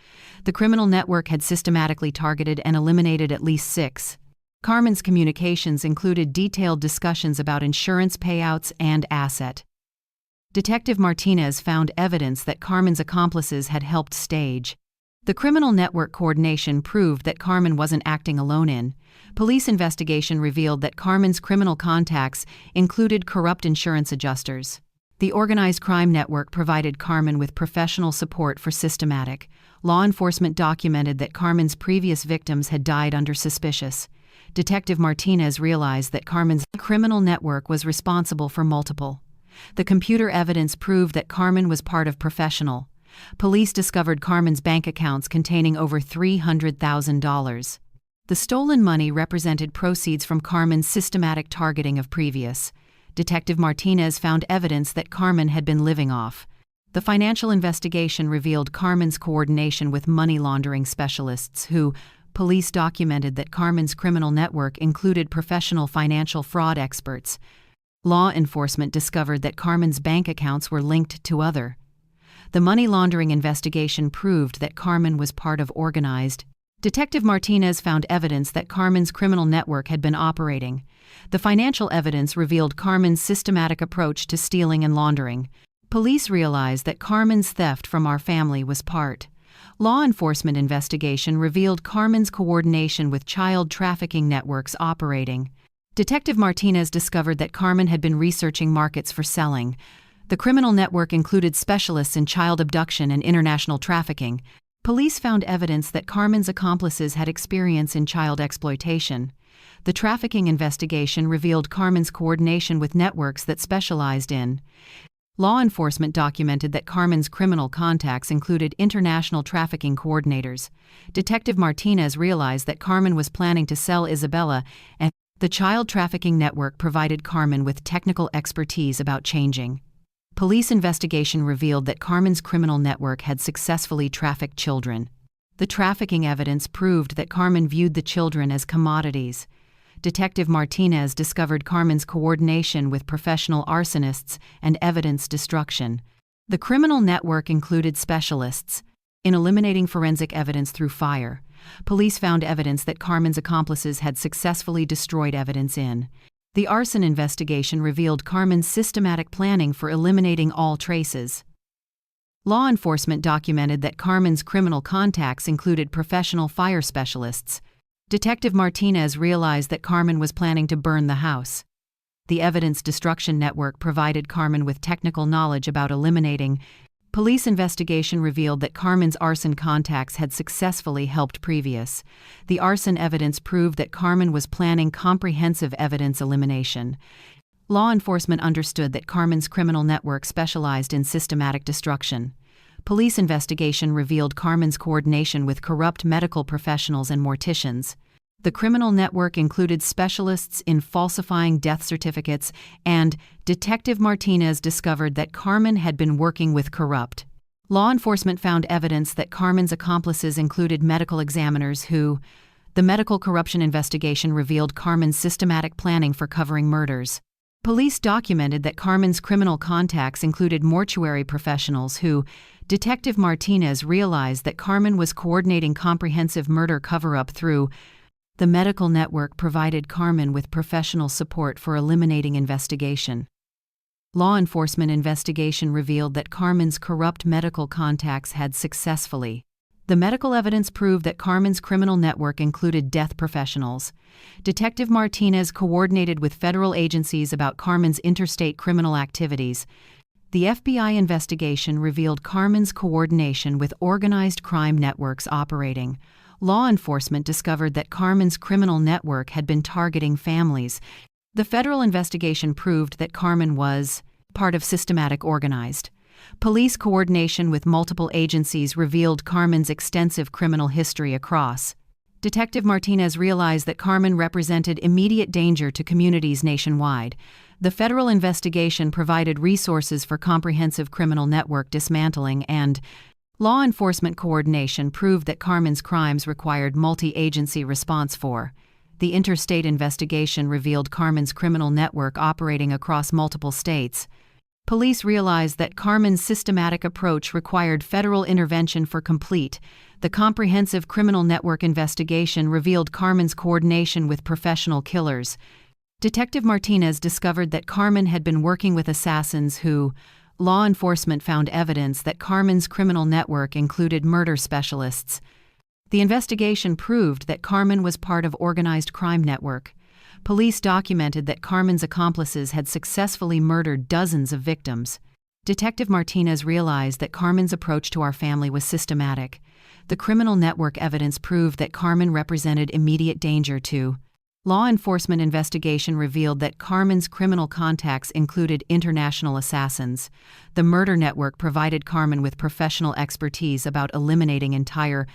The criminal network had systematically targeted and eliminated at least 6. Carmen's communications included detailed discussions about insurance payouts and asset. Detective Martinez found evidence that Carmen's accomplices had helped stage. The criminal network coordination proved that Carmen wasn't acting alone. Police investigation revealed that Carmen's criminal contacts included corrupt insurance adjusters. The organized crime network provided Carmen with professional support for systematic. Law enforcement documented that Carmen's previous victims had died under suspicious. Detective Martinez realized that Carmen's criminal network was responsible for multiple. The computer evidence proved that Carmen was part of professional. Police discovered Carmen's bank accounts containing over $300,000. The stolen money represented proceeds from Carmen's systematic targeting of previous. Detective Martinez found evidence that Carmen had been living off. The financial investigation revealed Carmen's coordination with money laundering specialists who, police documented that Carmen's criminal network included professional financial fraud experts. Law enforcement discovered that Carmen's bank accounts were linked to other. The money laundering investigation proved that Carmen was part of organized. Detective Martinez found evidence that Carmen's criminal network had been operating. The financial evidence revealed Carmen's systematic approach to stealing and laundering. Police realized that Carmen's theft from our family was part. Law enforcement investigation revealed Carmen's coordination with child trafficking networks operating. Detective Martinez discovered that Carmen had been researching markets for selling. The criminal network included specialists in child abduction and international trafficking. Police found evidence that Carmen's accomplices had experience in child exploitation. The trafficking investigation revealed Carmen's coordination with networks that specialized in. Law enforcement documented that Carmen's criminal contacts included international trafficking coordinators. Detective Martinez realized that Carmen was planning to sell Isabella, and the child trafficking network provided Carmen with technical expertise about changing. Police investigation revealed that Carmen's criminal network had successfully trafficked children. The trafficking evidence proved that Carmen viewed the children as commodities. Detective Martinez discovered Carmen's coordination with professional arsonists and evidence destruction. The criminal network included specialists in eliminating forensic evidence through fire. Police found evidence that Carmen's accomplices had successfully destroyed evidence in. The arson investigation revealed Carmen's systematic planning for eliminating all traces. Law enforcement documented that Carmen's criminal contacts included professional fire specialists. Detective Martinez realized that Carmen was planning to burn the house. The evidence destruction network provided Carmen with technical knowledge about eliminating. Police investigation revealed that Carmen's arson contacts had successfully helped previous. The arson evidence proved that Carmen was planning comprehensive evidence elimination. Law enforcement understood that Carmen's criminal network specialized in systematic destruction. Police investigation revealed Carmen's coordination with corrupt medical professionals and morticians. The criminal network included specialists in falsifying death certificates, and Detective Martinez discovered that Carmen had been working with corrupt. Law enforcement found evidence that Carmen's accomplices included medical examiners who. The medical corruption investigation revealed Carmen's systematic planning for covering murders. Police documented that Carmen's criminal contacts included mortuary professionals who. Detective Martinez realized that Carmen was coordinating comprehensive murder cover-up through. The medical network provided Carmen with professional support for eliminating investigation. Law enforcement investigation revealed that Carmen's corrupt medical contacts had successfully. The medical evidence proved that Carmen's criminal network included death professionals. Detective Martinez coordinated with federal agencies about Carmen's interstate criminal activities. The FBI investigation revealed Carmen's coordination with organized crime networks operating. Law enforcement discovered that Carmen's criminal network had been targeting families. The federal investigation proved that Carmen was part of systematic organized. Police coordination with multiple agencies revealed Carmen's extensive criminal history across. Detective Martinez realized that Carmen represented immediate danger to communities nationwide. The federal investigation provided resources for comprehensive criminal network dismantling, and law enforcement coordination proved that Carmen's crimes required multi-agency response for. The interstate investigation revealed Carmen's criminal network operating across multiple states. Police realized that Carmen's systematic approach required federal intervention for complete. The comprehensive criminal network investigation revealed Carmen's coordination with professional killers. Detective Martinez discovered that Carmen had been working with assassins who. Law enforcement found evidence that Carmen's criminal network included murder specialists. The investigation proved that Carmen was part of organized crime network. Police documented that Carmen's accomplices had successfully murdered dozens of victims. Detective Martinez realized that Carmen's approach to our family was systematic. The criminal network evidence proved that Carmen represented immediate danger to. Law enforcement investigation revealed that Carmen's criminal contacts included international assassins. The murder network provided Carmen with professional expertise about eliminating entire.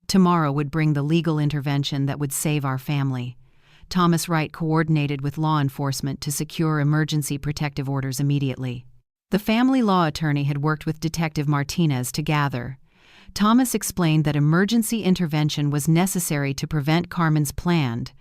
Tomorrow would bring the legal intervention that would save our family. Thomas Wright coordinated with law enforcement to secure emergency protective orders immediately. The family law attorney had worked with Detective Martinez to gather. Thomas explained that emergency intervention was necessary to prevent Carmen's planned.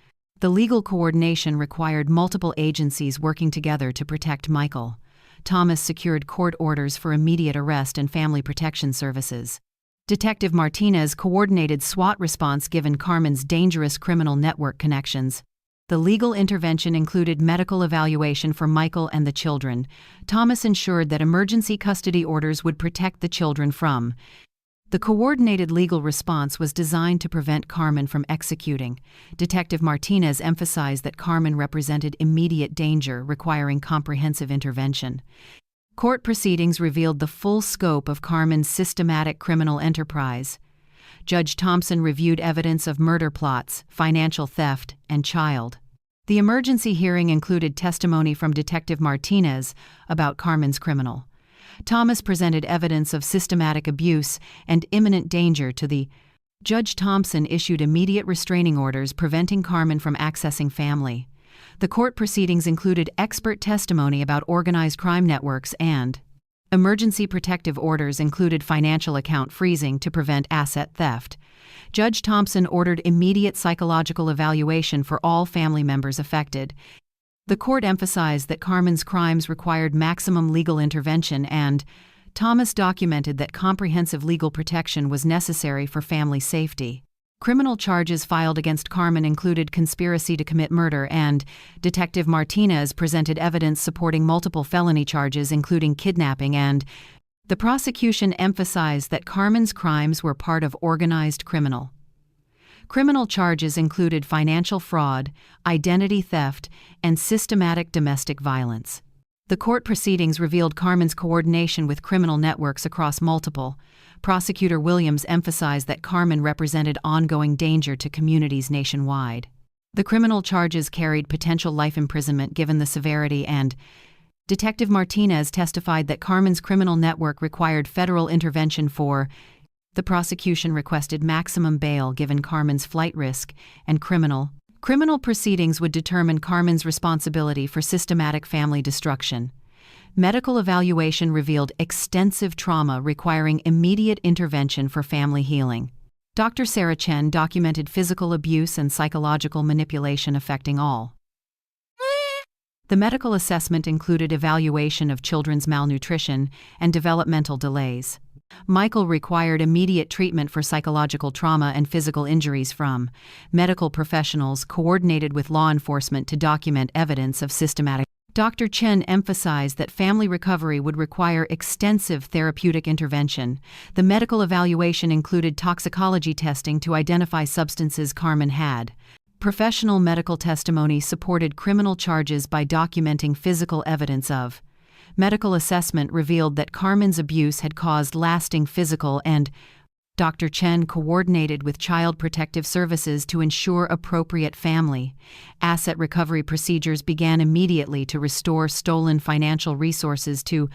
The legal coordination required multiple agencies working together to protect Michael. Thomas secured court orders for immediate arrest and family protection services. Detective Martinez coordinated SWAT response given Carmen's dangerous criminal network connections. The legal intervention included medical evaluation for Michael and the children. Thomas ensured that emergency custody orders would protect the children from. The coordinated legal response was designed to prevent Carmen from executing. Detective Martinez emphasized that Carmen represented immediate danger requiring comprehensive intervention. Court proceedings revealed the full scope of Carmen's systematic criminal enterprise. Judge Thompson reviewed evidence of murder plots, financial theft, and child. The emergency hearing included testimony from Detective Martinez about Carmen's criminal Thomas presented evidence of systematic abuse and imminent danger to the Judge Thompson issued immediate restraining orders preventing Carmen from accessing family. The court proceedings included expert testimony about organized crime networks and emergency protective orders included financial account freezing to prevent asset theft. Judge Thompson ordered immediate psychological evaluation for all family members affected. The court emphasized that Carmen's crimes required maximum legal intervention and Thomas documented that comprehensive legal protection was necessary for family safety. Criminal charges filed against Carmen included conspiracy to commit murder and Detective Martinez presented evidence supporting multiple felony charges including kidnapping and the prosecution emphasized that Carmen's crimes were part of organized criminal charges included financial fraud, identity theft, and systematic domestic violence. The court proceedings revealed Carmen's coordination with criminal networks across multiple. Prosecutor Williams emphasized that Carmen represented ongoing danger to communities nationwide. The criminal charges carried potential life imprisonment given the severity and Detective Martinez testified that Carmen's criminal network required federal intervention for the prosecution requested maximum bail given Carmen's flight risk and criminal proceedings would determine Carmen's responsibility for systematic family destruction. Medical evaluation revealed extensive trauma requiring immediate intervention for family healing. Dr. Sarah Chen documented physical abuse and psychological manipulation affecting all. The medical assessment included evaluation of children's malnutrition and developmental delays. Michael required immediate treatment for psychological trauma and physical injuries from medical professionals coordinated with law enforcement to document evidence of systematic. Dr. Chen emphasized that family recovery would require extensive therapeutic intervention. The medical evaluation included toxicology testing to identify substances Carmen had. Professional medical testimony supported criminal charges by documenting physical evidence of. Medical assessment revealed that Carmen's abuse had caused lasting physical and Dr. Chen coordinated with Child Protective Services to ensure appropriate family. Asset recovery procedures began immediately to restore stolen financial resources to.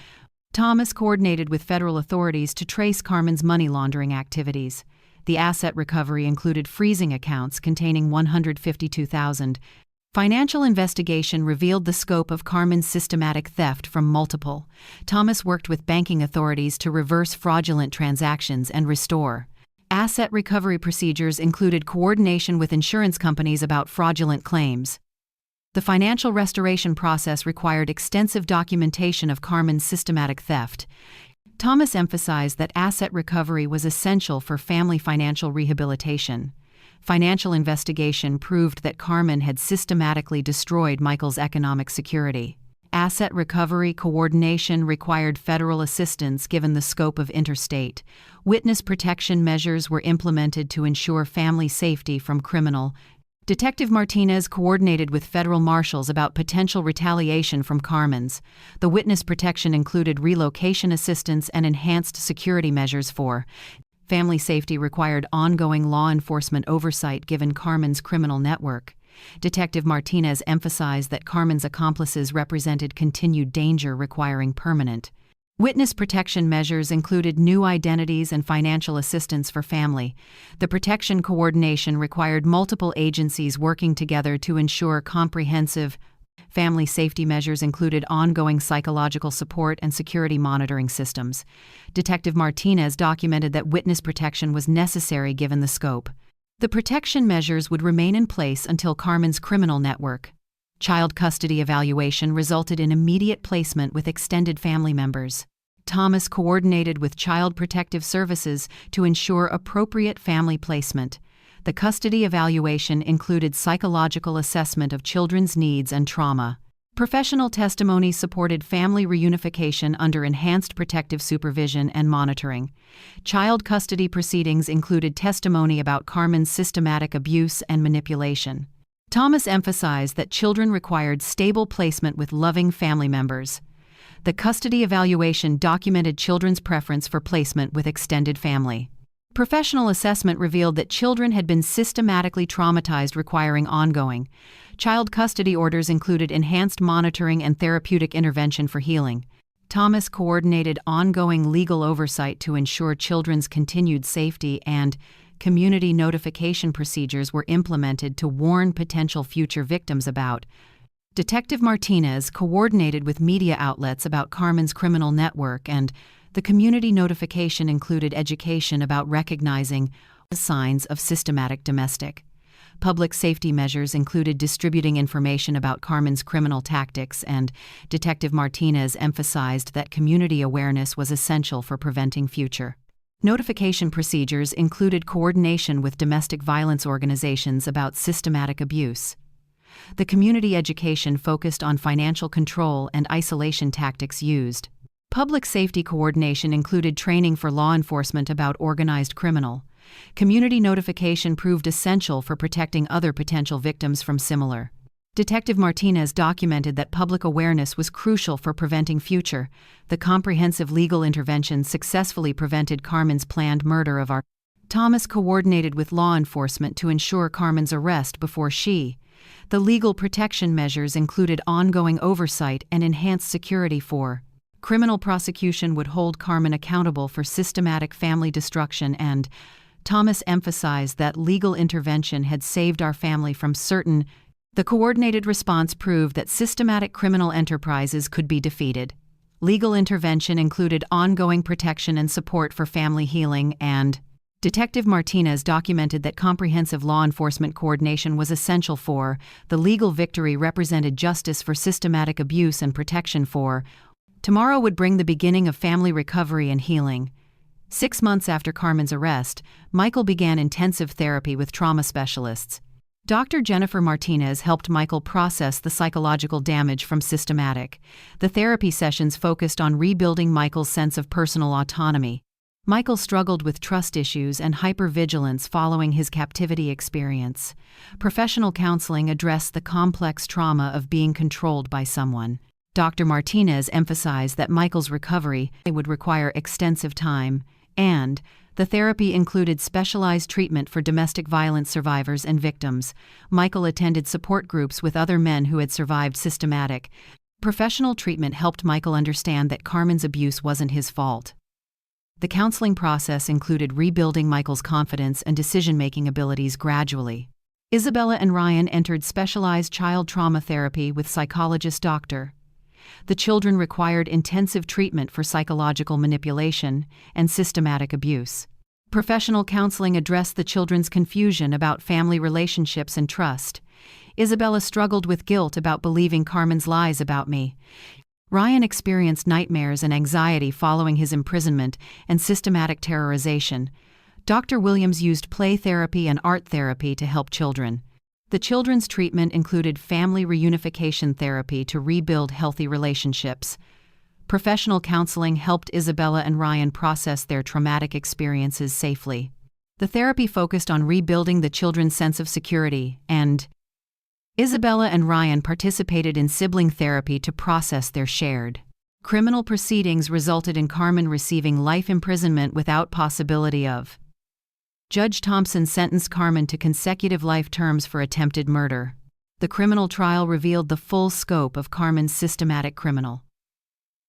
Thomas coordinated with federal authorities to trace Carmen's money laundering activities. The asset recovery included freezing accounts containing $152,000. Financial investigation revealed the scope of Carmen's systematic theft from multiple. Thomas worked with banking authorities to reverse fraudulent transactions and restore. Asset recovery procedures included coordination with insurance companies about fraudulent claims. The financial restoration process required extensive documentation of Carmen's systematic theft. Thomas emphasized that asset recovery was essential for family financial rehabilitation. Financial investigation proved that Carmen had systematically destroyed Michael's economic security. Asset recovery coordination required federal assistance given the scope of interstate. Witness protection measures were implemented to ensure family safety from criminal. Detective Martinez coordinated with federal marshals about potential retaliation from Carmen's. The witness protection included relocation assistance and enhanced security measures for. Family safety required ongoing law enforcement oversight given Carmen's criminal network. Detective Martinez emphasized that Carmen's accomplices represented continued danger requiring permanent. Witness protection measures included new identities and financial assistance for family. The protection coordination required multiple agencies working together to ensure comprehensive. Family safety measures included ongoing psychological support and security monitoring systems. Detective Martinez documented that witness protection was necessary given the scope. The protection measures would remain in place until Carmen's criminal network. Child custody evaluation resulted in immediate placement with extended family members. Thomas coordinated with Child Protective Services to ensure appropriate family placement. The custody evaluation included psychological assessment of children's needs and trauma. Professional testimony supported family reunification under enhanced protective supervision and monitoring. Child custody proceedings included testimony about Carmen's systematic abuse and manipulation. Thomas emphasized that children required stable placement with loving family members. The custody evaluation documented children's preference for placement with extended family. Professional assessment revealed that children had been systematically traumatized requiring ongoing. Child custody orders included enhanced monitoring and therapeutic intervention for healing. Thomas coordinated ongoing legal oversight to ensure children's continued safety, and community notification procedures were implemented to warn potential future victims about. Detective Martinez coordinated with media outlets about Carmen's criminal network, and the community notification included education about recognizing signs of systematic domestic. Public safety measures included distributing information about Carmen's criminal tactics, and Detective Martinez emphasized that community awareness was essential for preventing future. Notification procedures included coordination with domestic violence organizations about systematic abuse. The community education focused on financial control and isolation tactics used. Public safety coordination included training for law enforcement about organized criminal. Community notification proved essential for protecting other potential victims from similar. Detective Martinez documented that public awareness was crucial for preventing future. The comprehensive legal intervention successfully prevented Carmen's planned murder of our. Thomas coordinated with law enforcement to ensure Carmen's arrest before she. The legal protection measures included ongoing oversight and enhanced security for. Criminal prosecution would hold Carmen accountable for systematic family destruction, and Thomas emphasized that legal intervention had saved our family from certain. The coordinated response proved that systematic criminal enterprises could be defeated. Legal intervention included ongoing protection and support for family healing, and Detective Martinez documented that comprehensive law enforcement coordination was essential for. The legal victory represented justice for systematic abuse and protection for. Tomorrow would bring the beginning of family recovery and healing. 6 months after Carmen's arrest, Michael began intensive therapy with trauma specialists. Dr. Jennifer Martinez helped Michael process the psychological damage from systematic. The therapy sessions focused on rebuilding Michael's sense of personal autonomy. Michael struggled with trust issues and hypervigilance following his captivity experience. Professional counseling addressed the complex trauma of being controlled by someone. Dr. Martinez emphasized that Michael's recovery would require extensive time, and the therapy included specialized treatment for domestic violence survivors and victims. Michael attended support groups with other men who had survived systematic. Professional treatment helped Michael understand that Carmen's abuse wasn't his fault. The counseling process included rebuilding Michael's confidence and decision-making abilities gradually. Isabella and Ryan entered specialized child trauma therapy with psychologist Dr. The children required intensive treatment for psychological manipulation and systematic abuse. Professional counseling addressed the children's confusion about family relationships and trust. Isabella struggled with guilt about believing Carmen's lies about me. Ryan experienced nightmares and anxiety following his imprisonment and systematic terrorization. Dr. Williams used play therapy and art therapy to help children. The children's treatment included family reunification therapy to rebuild healthy relationships. Professional counseling helped Isabella and Ryan process their traumatic experiences safely. The therapy focused on rebuilding the children's sense of security, and Isabella and Ryan participated in sibling therapy to process their shared criminal proceedings resulted in Carmen receiving life imprisonment without possibility of. Judge Thompson sentenced Carmen to consecutive life terms for attempted murder. The criminal trial revealed the full scope of Carmen's systematic criminal.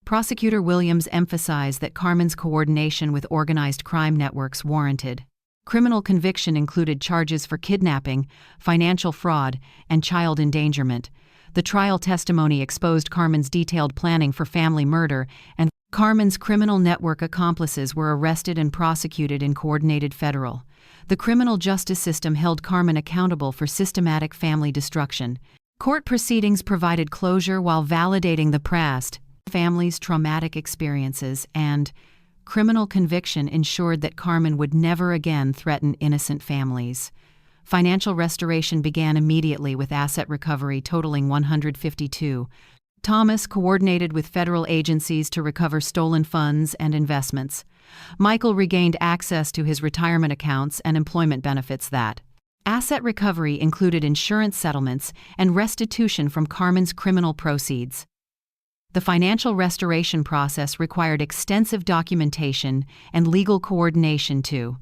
Prosecutor Williams emphasized that Carmen's coordination with organized crime networks warranted. Criminal conviction included charges for kidnapping, financial fraud, and child endangerment. The trial testimony exposed Carmen's detailed planning for family murder, and Carmen's criminal network accomplices were arrested and prosecuted in coordinated federal. The criminal justice system held Carmen accountable for systematic family destruction. Court proceedings provided closure while validating the past family's traumatic experiences, and criminal conviction ensured that Carmen would never again threaten innocent families. Financial restoration began immediately with asset recovery totaling $152. Thomas coordinated with federal agencies to recover stolen funds and investments. Michael regained access to his retirement accounts and employment benefits that. Asset recovery included insurance settlements and restitution from Carmen's criminal proceeds. The financial restoration process required extensive documentation and legal coordination too.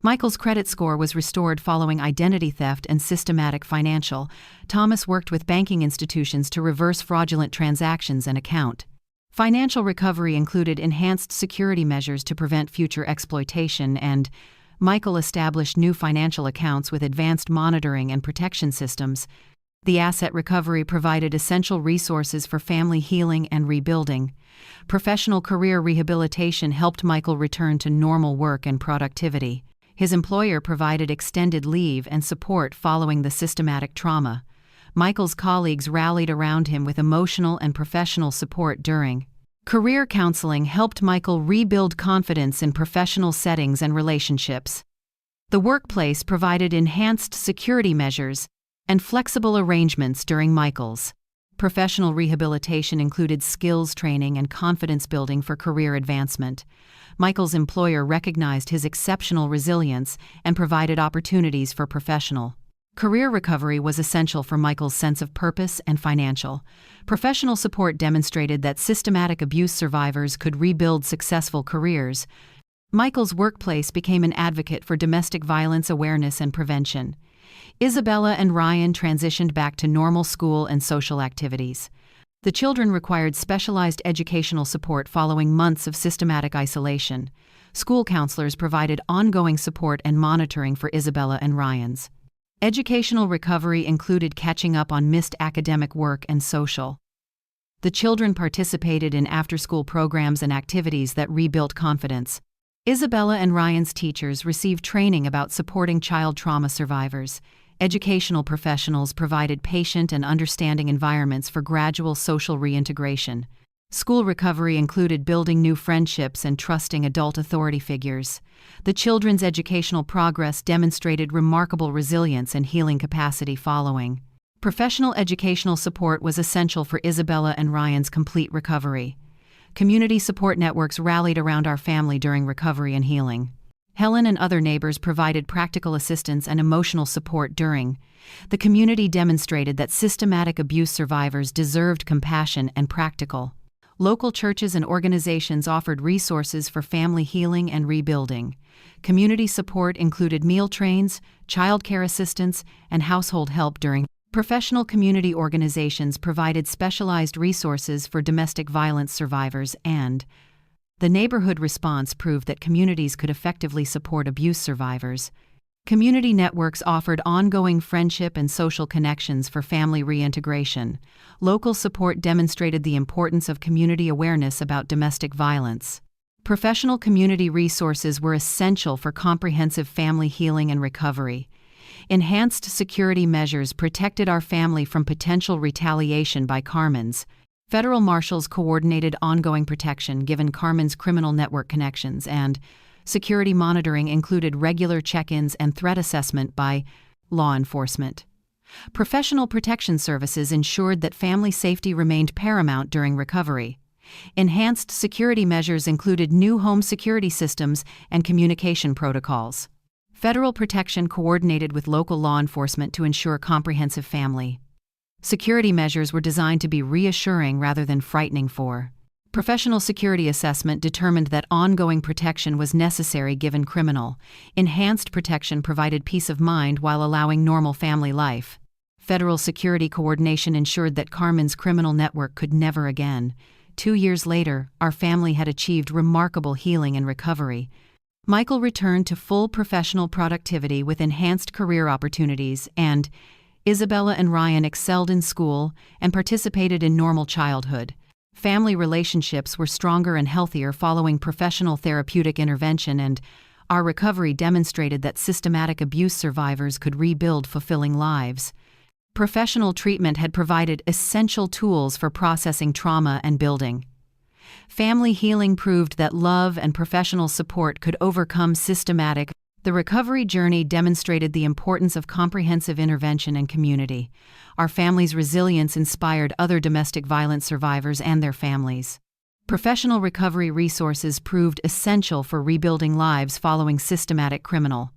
Michael's credit score was restored following identity theft and systematic financial. Thomas worked with banking institutions to reverse fraudulent transactions and account. Financial recovery included enhanced security measures to prevent future exploitation, and Michael established new financial accounts with advanced monitoring and protection systems. The asset recovery provided essential resources for family healing and rebuilding. Professional career rehabilitation helped Michael return to normal work and productivity. His employer provided extended leave and support following the systematic trauma. Michael's colleagues rallied around him with emotional and professional support during. Career counseling helped Michael rebuild confidence in professional settings and relationships. The workplace provided enhanced security measures and flexible arrangements during Michael's. Professional rehabilitation included skills training and confidence building for career advancement. Michael's employer recognized his exceptional resilience and provided opportunities for professional. Career recovery was essential for Michael's sense of purpose and financial. Professional support demonstrated that systematic abuse survivors could rebuild successful careers. Michael's workplace became an advocate for domestic violence awareness and prevention. Isabella and Ryan transitioned back to normal school and social activities. The children required specialized educational support following months of systematic isolation. School counselors provided ongoing support and monitoring for Isabella and Ryan's. Educational recovery included catching up on missed academic work and social. The children participated in after-school programs and activities that rebuilt confidence. Isabella and Ryan's teachers received training about supporting child trauma survivors. Educational professionals provided patient and understanding environments for gradual social reintegration. School recovery included building new friendships and trusting adult authority figures. The children's educational progress demonstrated remarkable resilience and healing capacity following. Professional educational support was essential for Isabella and Ryan's complete recovery. Community support networks rallied around our family during recovery and healing. Helen and other neighbors provided practical assistance and emotional support during. The community demonstrated that systematic abuse survivors deserved compassion and practical. Local churches and organizations offered resources for family healing and rebuilding. Community support included meal trains, child care assistance, and household help during. Professional community organizations provided specialized resources for domestic violence survivors, and the neighborhood response proved that communities could effectively support abuse survivors. Community networks offered ongoing friendship and social connections for family reintegration. Local support demonstrated the importance of community awareness about domestic violence. Professional community resources were essential for comprehensive family healing and recovery. Enhanced security measures protected our family from potential retaliation by Carmen's. Federal marshals coordinated ongoing protection given Carmen's criminal network connections, and security monitoring included regular check-ins and threat assessment by law enforcement. Professional protection services ensured that family safety remained paramount during recovery. Enhanced security measures included new home security systems and communication protocols. Federal protection coordinated with local law enforcement to ensure comprehensive family. Security measures were designed to be reassuring rather than frightening for. Professional security assessment determined that ongoing protection was necessary given criminal. Enhanced protection provided peace of mind while allowing normal family life. Federal security coordination ensured that Carmen's criminal network could never again. 2 years later, our family had achieved remarkable healing and recovery. Michael returned to full professional productivity with enhanced career opportunities, and Isabella and Ryan excelled in school and participated in normal childhood. Family relationships were stronger and healthier following professional therapeutic intervention, and our recovery demonstrated that systematic abuse survivors could rebuild fulfilling lives. Professional treatment had provided essential tools for processing trauma and building. Family healing proved that love and professional support could overcome systematic. The recovery journey demonstrated the importance of comprehensive intervention and community. Our family's resilience inspired other domestic violence survivors and their families. Professional recovery resources proved essential for rebuilding lives following systematic criminal.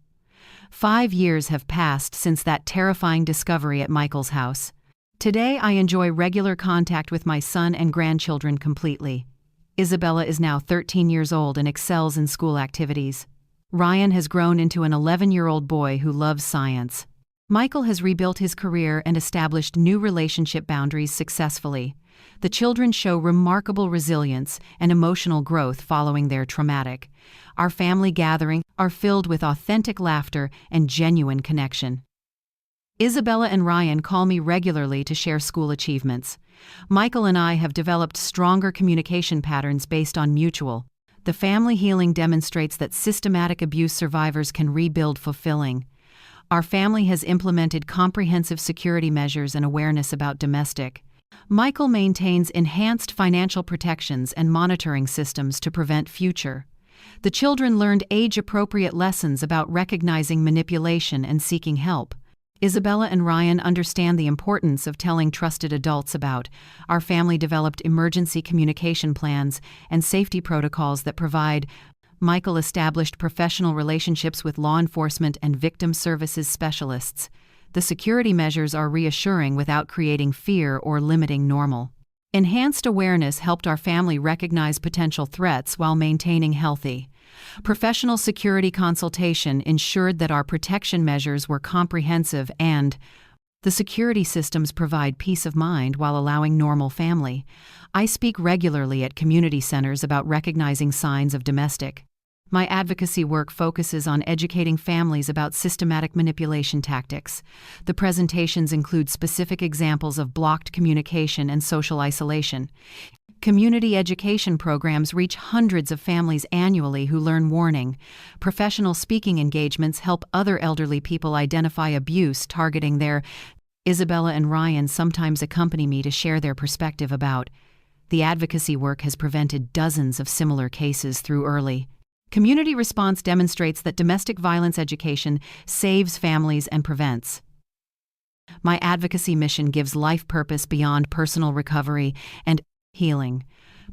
5 years have passed since that terrifying discovery at Michael's house. Today I enjoy regular contact with my son and grandchildren completely. Isabella is now 13 years old and excels in school activities. Ryan has grown into an 11-year-old boy who loves science. Michael has rebuilt his career and established new relationship boundaries successfully. The children show remarkable resilience and emotional growth following their traumatic. Our family gatherings are filled with authentic laughter and genuine connection. Isabella and Ryan call me regularly to share school achievements. Michael and I have developed stronger communication patterns based on mutual. The family healing demonstrates that systematic abuse survivors can rebuild fulfilling. Our family has implemented comprehensive security measures and awareness about domestic. Michael maintains enhanced financial protections and monitoring systems to prevent future. The children learned age-appropriate lessons about recognizing manipulation and seeking help. Isabella and Ryan understand the importance of telling trusted adults about. Our family developed emergency communication plans and safety protocols that provide. Michael established professional relationships with law enforcement and victim services specialists. The security measures are reassuring without creating fear or limiting normal. Enhanced awareness helped our family recognize potential threats while maintaining healthy. Professional security consultation ensured that our protection measures were comprehensive and the security systems provide peace of mind while allowing normal family. I speak regularly at community centers about recognizing signs of domestic. My advocacy work focuses on educating families about systematic manipulation tactics. The presentations include specific examples of blocked communication and social isolation. Community education programs reach hundreds of families annually who learn warning. Professional speaking engagements help other elderly people identify abuse targeting their. Isabella and Ryan sometimes accompany me to share their perspective about. The advocacy work has prevented dozens of similar cases through early. Community response demonstrates that domestic violence education saves families and prevents. My advocacy mission gives life purpose beyond personal recovery and healing.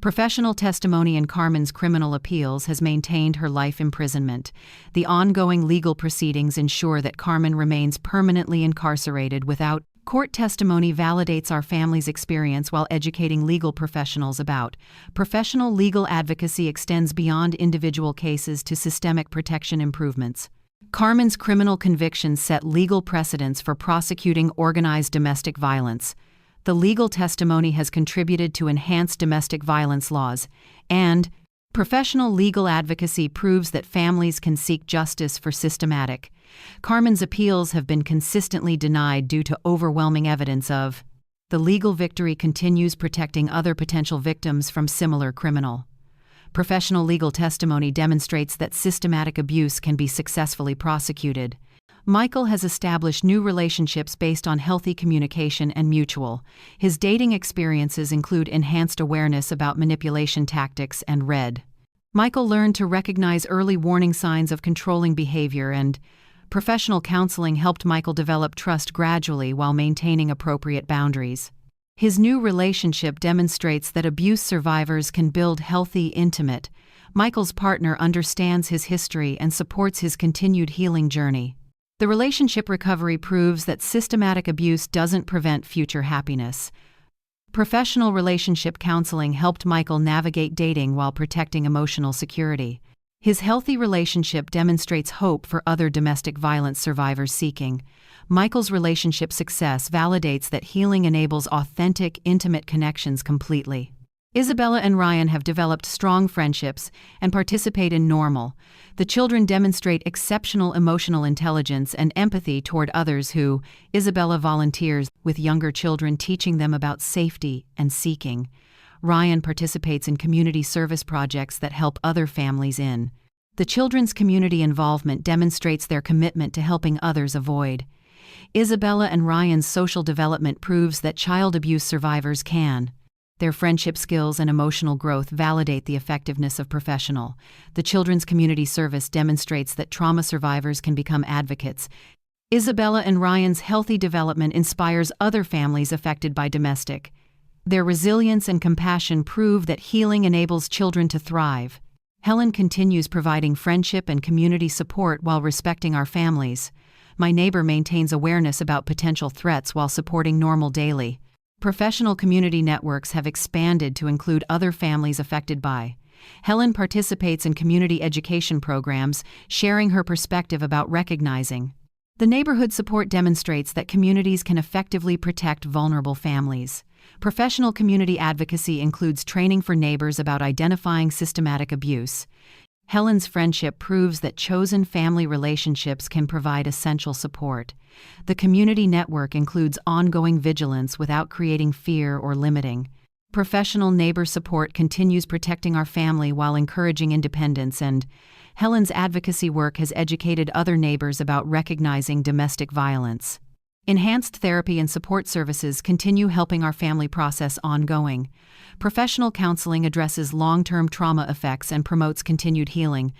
Professional testimony in Carmen's criminal appeals has maintained her life imprisonment. The ongoing legal proceedings ensure that Carmen remains permanently incarcerated without. Court testimony validates our family's experience while educating legal professionals about. Professional legal advocacy extends beyond individual cases to systemic protection improvements. Carmen's criminal convictions set legal precedents for prosecuting organized domestic violence. The legal testimony has contributed to enhanced domestic violence laws, and professional legal advocacy proves that families can seek justice for systematic. Carmen's appeals have been consistently denied due to overwhelming evidence of. The legal victory continues protecting other potential victims from similar criminal. Professional legal testimony demonstrates that systematic abuse can be successfully prosecuted. Michael has established new relationships based on healthy communication and mutual. His dating experiences include enhanced awareness about manipulation tactics and red. Michael learned to recognize early warning signs of controlling behavior and professional counseling helped Michael develop trust gradually while maintaining appropriate boundaries. His new relationship demonstrates that abuse survivors can build healthy, intimate. Michael's partner understands his history and supports his continued healing journey. The relationship recovery proves that systematic abuse doesn't prevent future happiness. Professional relationship counseling helped Michael navigate dating while protecting emotional security. His healthy relationship demonstrates hope for other domestic violence survivors seeking. Michael's relationship success validates that healing enables authentic, intimate connections completely. Isabella and Ryan have developed strong friendships and participate in normal. The children demonstrate exceptional emotional intelligence and empathy toward others who. Isabella volunteers with younger children, teaching them about safety and seeking. Ryan participates in community service projects that help other families in. The children's community involvement demonstrates their commitment to helping others avoid. Isabella and Ryan's social development proves that child abuse survivors can. Their friendship skills and emotional growth validate the effectiveness of professional. The children's community service demonstrates that trauma survivors can become advocates. Isabella and Ryan's healthy development inspires other families affected by domestic. Their resilience and compassion prove that healing enables children to thrive. Helen continues providing friendship and community support while respecting our families. My neighbor maintains awareness about potential threats while supporting normal daily. Professional community networks have expanded to include other families affected by. Helen participates in community education programs, sharing her perspective about recognizing. The neighborhood support demonstrates that communities can effectively protect vulnerable families. Professional community advocacy includes training for neighbors about identifying systematic abuse. Helen's friendship proves that chosen family relationships can provide essential support. The community network includes ongoing vigilance without creating fear or limiting. Professional neighbor support continues protecting our family while encouraging independence, and Helen's advocacy work has educated other neighbors about recognizing domestic violence. Enhanced therapy and support services continue helping our family process ongoing. Professional counseling addresses long-term trauma effects and promotes continued healing.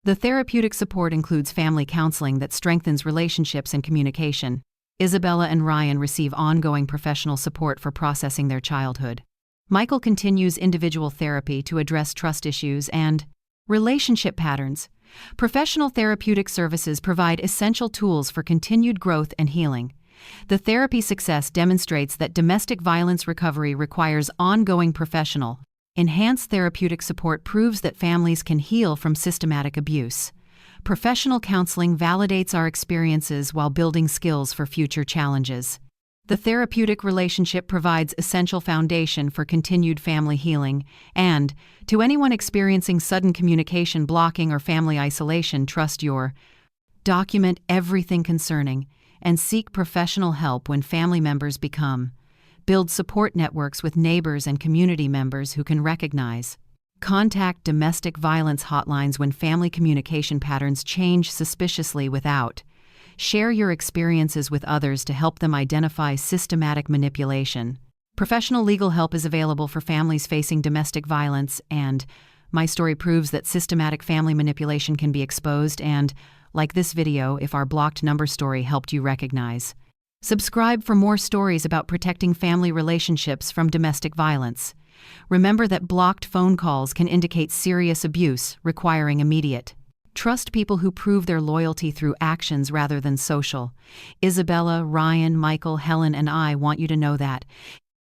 The therapeutic support includes family counseling that strengthens relationships and communication. Isabella and Ryan receive ongoing professional support for processing their childhood. Michael continues individual therapy to address trust issues and relationship patterns. Professional therapeutic services provide essential tools for continued growth and healing. The therapy success demonstrates that domestic violence recovery requires ongoing professional. Enhanced therapeutic support proves that families can heal from systematic abuse. Professional counseling validates our experiences while building skills for future challenges. The therapeutic relationship provides essential foundation for continued family healing, and, to anyone experiencing sudden communication blocking or family isolation, trust your document everything concerning, and seek professional help when family members become. Build support networks with neighbors and community members who can recognize. Contact domestic violence hotlines when family communication patterns change suspiciously without. Share your experiences with others to help them identify systematic manipulation. Professional legal help is available for families facing domestic violence, and my story proves that systematic family manipulation can be exposed, and like this video if our blocked number story helped you recognize. Subscribe for more stories about protecting family relationships from domestic violence. Remember that blocked phone calls can indicate serious abuse, requiring immediate. Trust people who prove their loyalty through actions rather than social. Isabella, Ryan, Michael, Helen, and I want you to know that